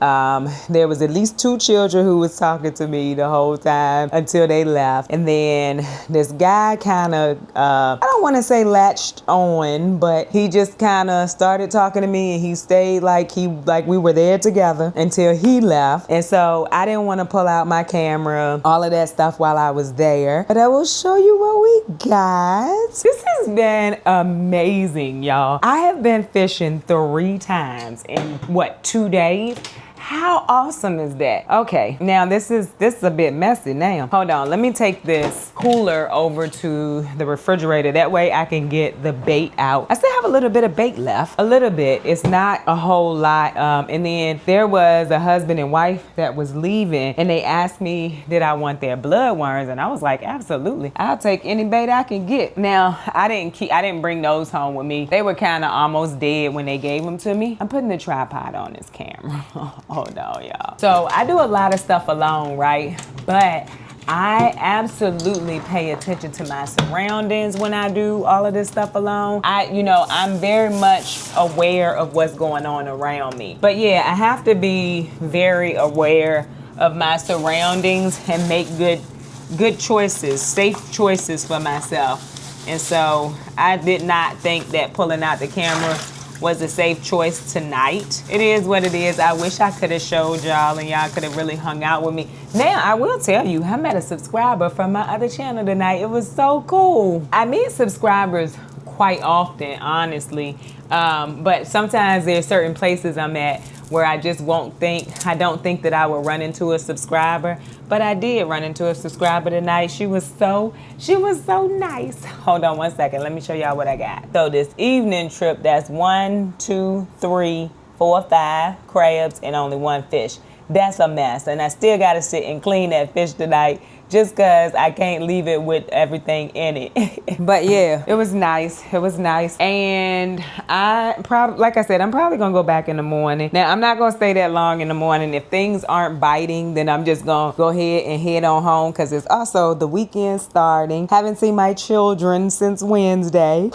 There was at least 2 children who was talking to me the whole time until they left. left. And then this guy kind of, I don't want to say latched on, but he just kind of started talking to me, and he stayed like we were there together until he left. And so I didn't want to pull out my camera, all of that stuff while I was there. But I will show you what we got. This has been amazing, y'all. I have been fishing 3 times in 2 days? How awesome is that? Okay, now this is a bit messy now. Hold on, let me take this cooler over to the refrigerator. That way I can get the bait out. I still have a little bit of bait left, a little bit. It's not a whole lot. And then there was a husband and wife that was leaving, and they asked me, did I want their bloodworms? And I was like, absolutely. I'll take any bait I can get. Now, I didn't bring those home with me. They were kind of almost dead when they gave them to me. I'm putting the tripod on this camera. Hold on, y'all. So I do a lot of stuff alone, right? But I absolutely pay attention to my surroundings when I do all of this stuff alone. I'm very much aware of what's going on around me. But yeah, I have to be very aware of my surroundings and make good choices, safe choices for myself. And so I did not think that pulling out the camera was a safe choice tonight. It is what it is. I wish I could have showed y'all and y'all could have really hung out with me. Now, I will tell you, I met a subscriber from my other channel tonight. It was so cool. I meet subscribers quite often, honestly. But sometimes there's certain places I'm at where I don't think that I would run into a subscriber, but I did run into a subscriber tonight. She was so nice. Hold on 1 second. Let me show y'all what I got. So this evening trip, that's 1, 2, 3, 4, 5 crabs and only 1 fish. That's a mess. And I still got to sit and clean that fish tonight, just because I can't leave it with everything in it. But yeah, it was nice. It was nice. And like I said, I'm probably going to go back in the morning. Now, I'm not going to stay that long in the morning. If things aren't biting, then I'm just going to go ahead and head on home, because it's also the weekend starting. Haven't seen my children since Wednesday,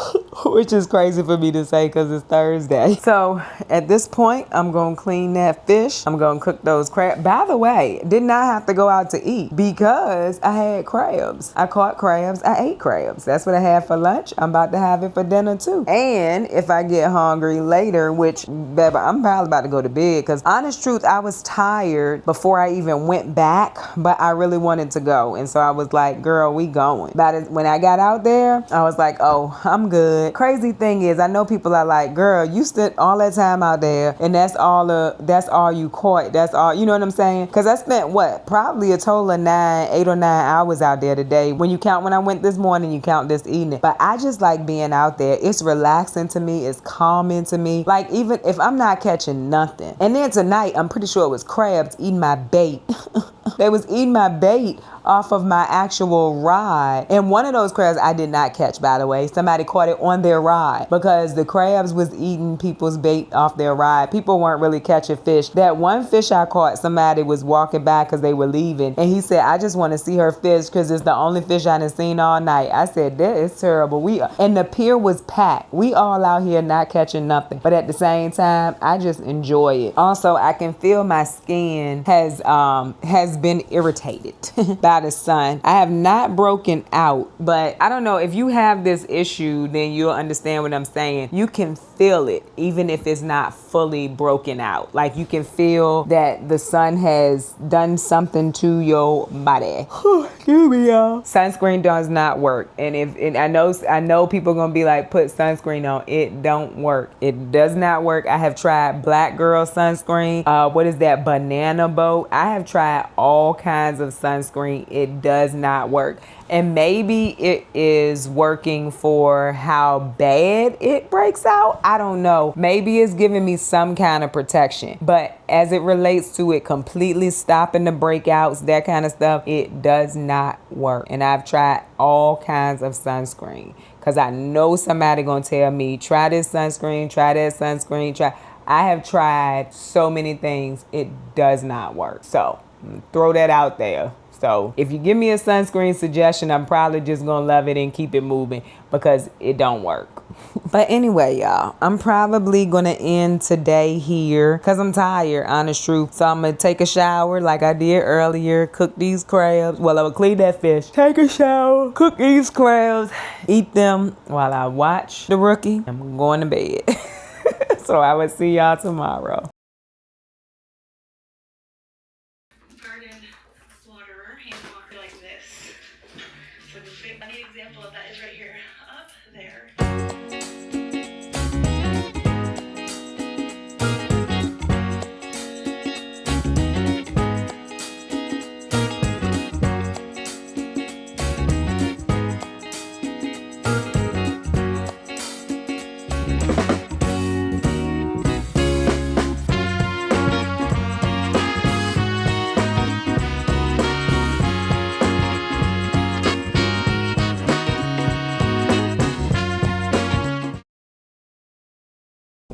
which is crazy for me to say because it's Thursday. So at this point, I'm going to clean that fish. I'm going to cook those crabs. By the way, did not have to go out to eat because I had crabs. I caught crabs. I ate crabs. That's what I had for lunch. I'm about to have it for dinner too. And if I get hungry later, which, baby, I'm probably about to go to bed, because honest truth, I was tired before I even went back, but I really wanted to go. And so I was like, girl, we going. But when I got out there, I was like, oh, I'm good. Crazy thing is, I know people are like, girl, you stood all that time out there and that's all you caught. That's all, you know what I'm saying? Because I spent probably a total of 8 or 9 hours out there today. When you count when I went this morning, you count this evening. But I just like being out there. It's relaxing to me. It's calming to me. Like, even if I'm not catching nothing. And then tonight, I'm pretty sure it was crabs eating my bait. They was eating my bait off of my actual rod. And one of those crabs I did not catch, by the way. Somebody caught it on their rod, because the crabs was eating people's bait off their rod. People weren't really catching fish. That one fish I caught, somebody was walking by because they were leaving, and he said, I just want to see her fish because it's the only fish I done seen all night. I said, that is terrible. And the pier was packed. We all out here not catching nothing. But at the same time, I just enjoy it. Also, I can feel my skin has been irritated by the sun. I have not broken out, but I don't know, if you have this issue, then you'll understand what I'm saying. You can feel it even if it's not fully broken out. Like, you can feel that the sun has done something to your body. Excuse me, y'all. Sunscreen does not work. And I know people are gonna be like, put sunscreen on. It don't work. It does not work. I have tried Black Girl sunscreen. What is that? Banana boat. I have tried all kinds of sunscreen. It does not work. And maybe it is working for how bad it breaks out. I don't know. Maybe it's giving me some kind of protection. But as it relates to it completely stopping the breakouts, that kind of stuff, it does not work. And I've tried all kinds of sunscreen, because I know somebody gonna tell me, try this sunscreen, try that sunscreen, I have tried so many things. It does not work. So throw that out there. So if you give me a sunscreen suggestion, I'm probably just gonna love it and keep it moving because it don't work. But anyway, y'all, I'm probably gonna end today here because I'm tired, honest truth. So I'm gonna take a shower like I did earlier, cook these crabs. Well, I will clean that fish, take a shower, cook these crabs, eat them while I watch The Rookie. I'm going to bed. So I will see y'all tomorrow. Garden waterer, hand water like this. So the big funny example of that is right here, up there.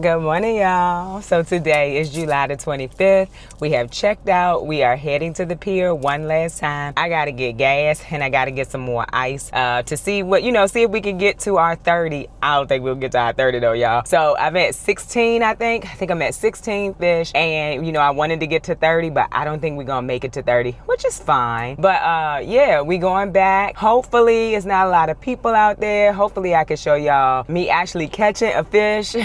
Good morning, y'all. So today is July the 25th. We have checked out. We are heading to the pier one last time. I got to get gas and I got to get some more ice to see what, see if we can get to our 30. I don't think we'll get to our 30 though, y'all. So I'm at 16, I think. I think I'm at 16 fish. And, I wanted to get to 30, but I don't think we're going to make it to 30, which is fine. But yeah, we going back. Hopefully it's not a lot of people out there. Hopefully I can show y'all me actually catching a fish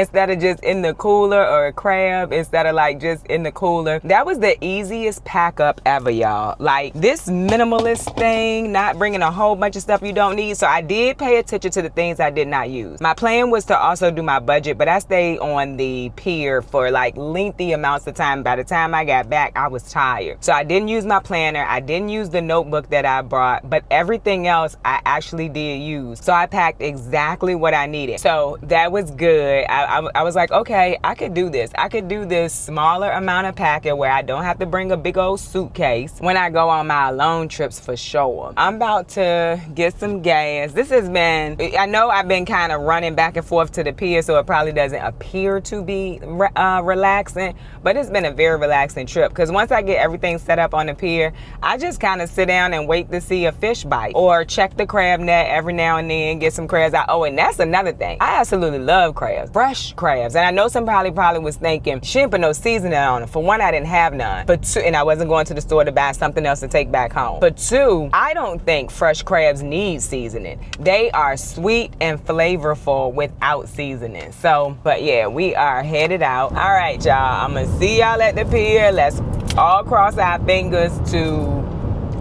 instead of just in the cooler, or a crab instead of like just in the cooler. That was the easiest pack up ever, y'all. Like this minimalist thing, not bringing a whole bunch of stuff you don't need. So I did pay attention to the things I did not use. My plan was to also do my budget, but I stayed on the pier for like lengthy amounts of time. By the time I got back, I was tired. So I didn't use my planner. I didn't use the notebook that I brought, but everything else I actually did use. So I packed exactly what I needed. So that was good. I was like, okay, I could do this. I could do this smaller amount of packing where I don't have to bring a big old suitcase when I go on my alone trips for sure. I'm about to get some gas. This has been, I know I've been kind of running back and forth to the pier, so it probably doesn't appear to be relaxing, but it's been a very relaxing trip because once I get everything set up on the pier, I just kind of sit down and wait to see a fish bite or check the crab net every now and then, get some crabs out. Oh, and that's another thing. I absolutely love crabs, fresh crabs. And I know somebody probably was thinking, she didn't put no seasoning on them. For one, I didn't have none. But two, and I wasn't going to the store to buy something else to take back home. But two, I don't think fresh crabs need seasoning. They are sweet and flavorful without seasoning. So, but yeah, we are headed out. All right, y'all. I'm gonna see y'all at the pier. Let's all cross our fingers to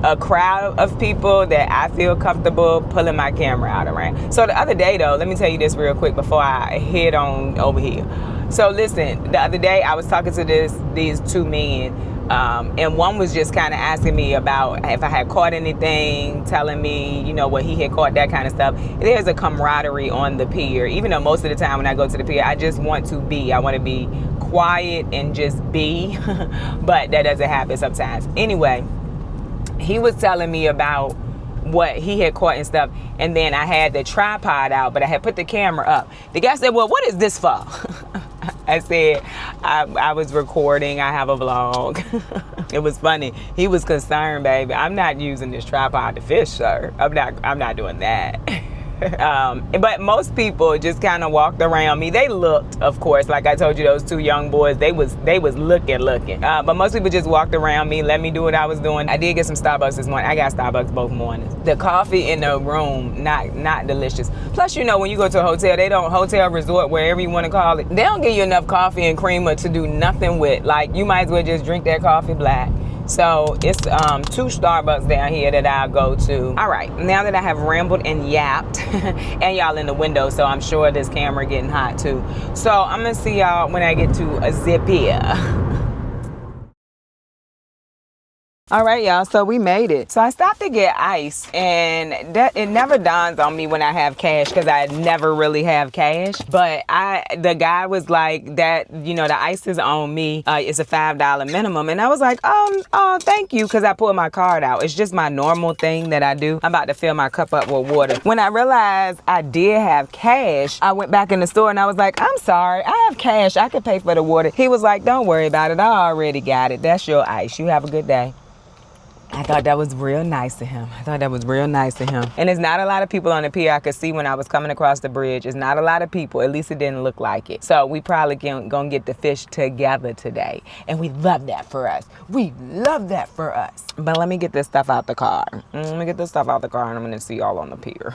a crowd of people that I feel comfortable pulling my camera out around. So the other day though, let me tell you this real quick before I head on over here. So listen, the other day I was talking to these two men, and one was just kind of asking me about if I had caught anything, telling me, what he had caught, that kind of stuff. There's a camaraderie on the pier, even though most of the time when I go to the pier, I just want to be quiet and just be, but that doesn't happen sometimes. Anyway, he was telling me about what he had caught and stuff, and then I had the tripod out, but I had put the camera up. The guy said, well, what is this for? I said, I was recording, I have a vlog. It was funny. He was concerned, baby. I'm not using this tripod to fish, sir. I'm not doing that. But most people just kind of walked around me. They looked, of course, like I told you, those two young boys, they was looking. But most people just walked around me, let me do what I was doing. I did get some Starbucks this morning. I got Starbucks both mornings. The coffee in the room, not delicious. Plus, when you go to a hotel, hotel resort, wherever you want to call it, they don't give you enough coffee and creamer to do nothing with. Like, you might as well just drink that coffee black. So it's 2 Starbucks down here that I'll go to. All right, now that I have rambled and yapped, and y'all in the window, so I'm sure this camera getting hot too. So I'm gonna see y'all when I get to a Zipia. All right, y'all, so we made it. So I stopped to get ice, and that it never dawns on me when I have cash, because I never really have cash. But the guy was like, that, the ice is on me. It's a $5 minimum. And I was like, oh, thank you, because I pulled my card out. It's just my normal thing that I do. I'm about to fill my cup up with water. When I realized I did have cash, I went back in the store and I was like, I'm sorry, I have cash. I could pay for the water. He was like, don't worry about it. I already got it. That's your ice. You have a good day. I thought that was real nice of him. And there's not a lot of people on the pier. I could see when I was coming across the bridge. It's not a lot of people. At least it didn't look like it. So we probably gonna get to fish together today. And we love that for us. But let me get this stuff out the car. And I'm gonna see y'all on the pier.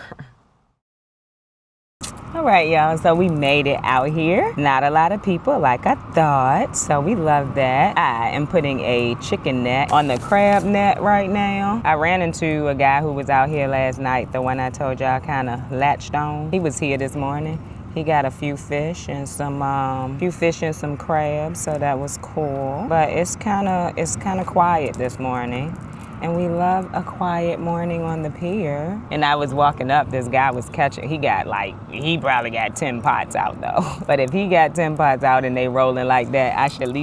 All right, y'all, so we made it out here. Not a lot of people like I thought, so we love that. I am putting a chicken net on the crab net right now. I ran into a guy who was out here last night, the one I told y'all kind of latched on. He was here this morning. He got a few fish and some crabs, so that was cool. But it's kind of quiet this morning. And we love a quiet morning on the pier. And I was walking up, this guy was catching, he probably got 10 pots out though. But if he got 10 pots out and they rolling like that, I should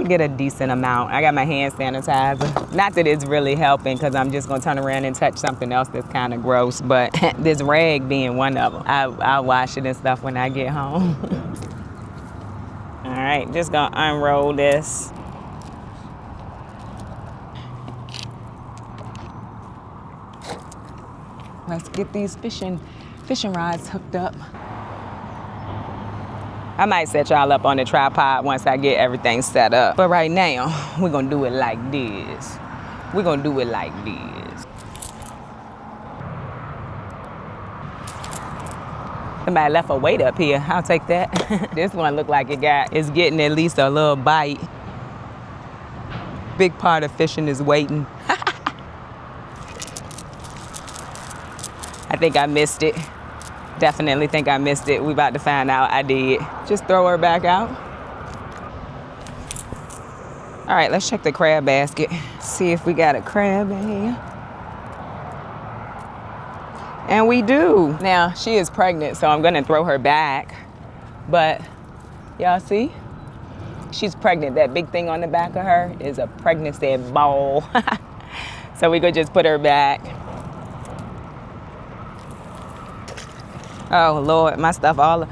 get a decent amount. I got my hand sanitizer. Not that it's really helping, because I'm just gonna turn around and touch something else that's kind of gross, but this rag being one of them. I'll wash it and stuff when I get home. All right, just gonna unroll this. Let's get these fishing rods hooked up. I might set y'all up on the tripod once I get everything set up. But right now, we're gonna do it like this. Somebody left a weight up here. I'll take that. This one look like it's getting at least a little bite. Big part of fishing is waiting. I think I missed it. Definitely think I missed it. We about to find out I did. Just throw her back out. All right, let's check the crab basket. See if we got a crab in here. And we do. Now, she is pregnant, so I'm gonna throw her back. But y'all see? She's pregnant. That big thing on the back of her is a pregnancy ball. So we could just put her back. Oh Lord, my stuff all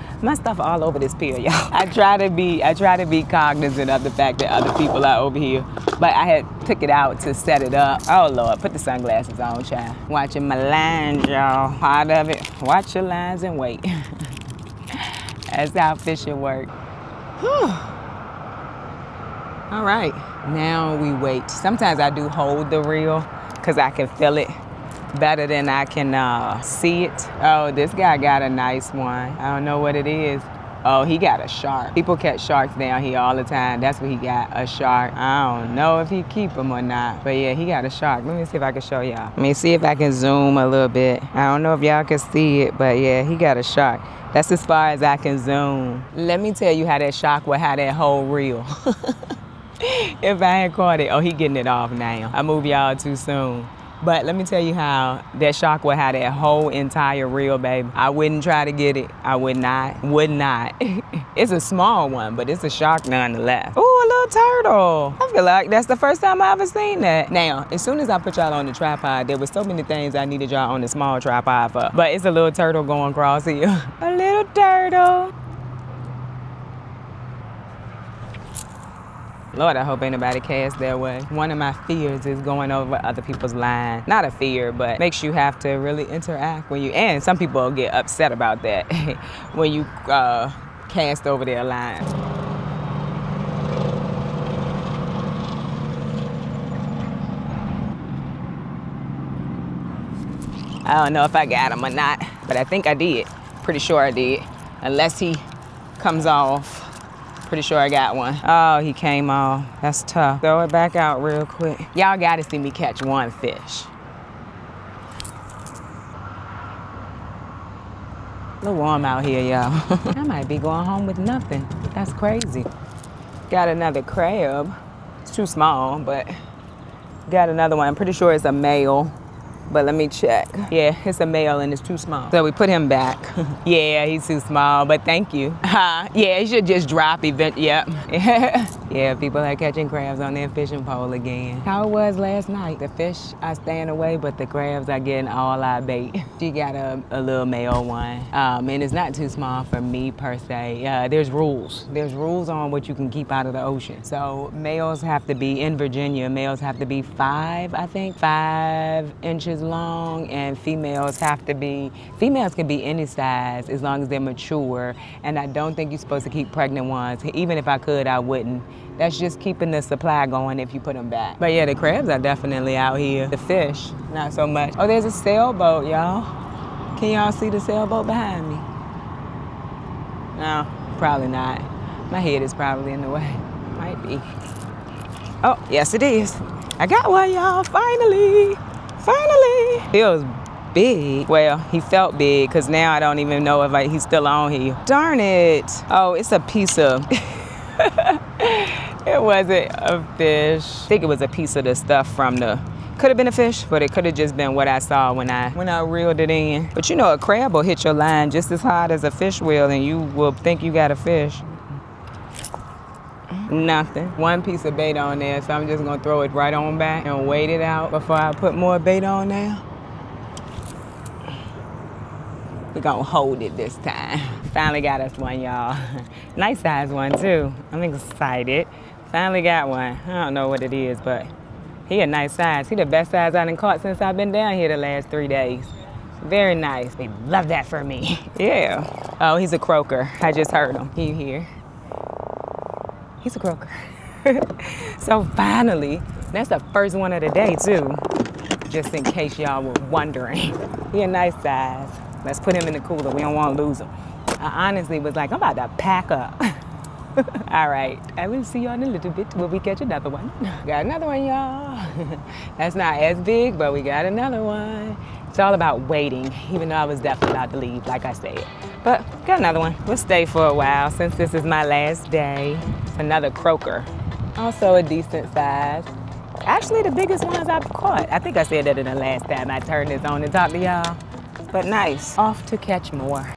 over this pier, y'all. I try to be cognizant of the fact that other people are over here, but I had took it out to set it up. Oh Lord, put the sunglasses on, child. Watching my lines, y'all. Part of it. Watch your lines and wait. That's how fishing works. All right, now we wait. Sometimes I do hold the reel because I can feel it better than I can see it. Oh, this guy got a nice one. I don't know what it is. Oh, he got a shark. People catch sharks down here all the time. That's what he got, a shark. I don't know if he keep them or not, but yeah, he got a shark. Let me see if I can show y'all. Let me see if I can zoom a little bit. I don't know if y'all can see it, but yeah, he got a shark. That's as far as I can zoom. Let me tell you how that shark would have that whole reel. If I had caught it. Oh, he getting it off now. I moved y'all too soon. But let me tell you how that shark would have that whole entire reel, baby. I wouldn't try to get it. I would not. It's a small one, but it's a shark nonetheless. Ooh, a little turtle. I feel like that's the first time I ever seen that. Now, as soon as I put y'all on the tripod, there was so many things I needed y'all on the small tripod for. But it's a little turtle going across here. A little turtle. Lord, I hope ain't nobody cast their way. One of my fears is going over other people's line. Not a fear, but makes you have to really interact when you, and some people get upset about that when you cast over their line. I don't know if I got him or not, but I think I did. Pretty sure I did, unless he comes off. Pretty sure I got one. Oh, he came off. That's tough. Throw it back out real quick. Y'all gotta see me catch one fish. A little warm out here, y'all. I might be going home with nothing. That's crazy. Got another crab. It's too small, but got another one. I'm pretty sure it's a male. But let me check. Yeah, it's a male and it's too small. So we put him back. Yeah, he's too small, but thank you. Yeah, he should just drop event. Yep. Yeah, people are catching crabs on their fishing pole again. How it was last night. The fish are staying away, but the crabs are getting all our bait. She got a little male one, and it's not too small for me per se. There's rules. There's rules on what you can keep out of the ocean. So males have to be, in Virginia, males have to be 5 inches long, and females can be any size as long as they're mature. And I don't think you're supposed to keep pregnant ones. Even if I could, I wouldn't. That's just keeping the supply going if you put them back. But yeah, the crabs are definitely out here. The fish, not so much. Oh, there's a sailboat, y'all. Can y'all see the sailboat behind me? No, probably not. My head is probably in the way. Might be. Oh, yes it is. I got one, y'all, finally. Finally. Feels big. Well, he felt big, because now I don't even know if he's still on here. Darn it. Oh, it's a piece of... It wasn't a fish. I think it was a piece of the stuff from the... Could have been a fish, but it could have just been what I saw when I reeled it in. But you know, a crab will hit your line just as hard as a fish will, and you will think you got a fish. Nothing. One piece of bait on there, so I'm just gonna throw it right on back and wait it out before I put more bait on there. We're gonna hold it this time. Finally got us one, y'all. Nice size one too. I'm excited. Finally got one. I don't know what it is, but he a nice size. He the best size I done caught since I've been down here the last 3 days. Very nice. They love that for me. Yeah. Oh, he's a croaker. I just heard him. He here. He's a croaker. So finally, that's the first one of the day too. Just in case y'all were wondering. He a nice size. Let's put him in the cooler. We don't want to lose him. I honestly was like, I'm about to pack up. All right, I will see y'all in a little bit when we catch another one. Got another one, y'all. That's not as big, but we got another one. It's all about waiting, even though I was definitely about to leave, like I said. But got another one. We'll stay for a while since this is my last day. Another croaker, also a decent size. Actually, the biggest ones I've caught. I think I said that in the last time I turned this on to talk to y'all. But nice. Off to catch more.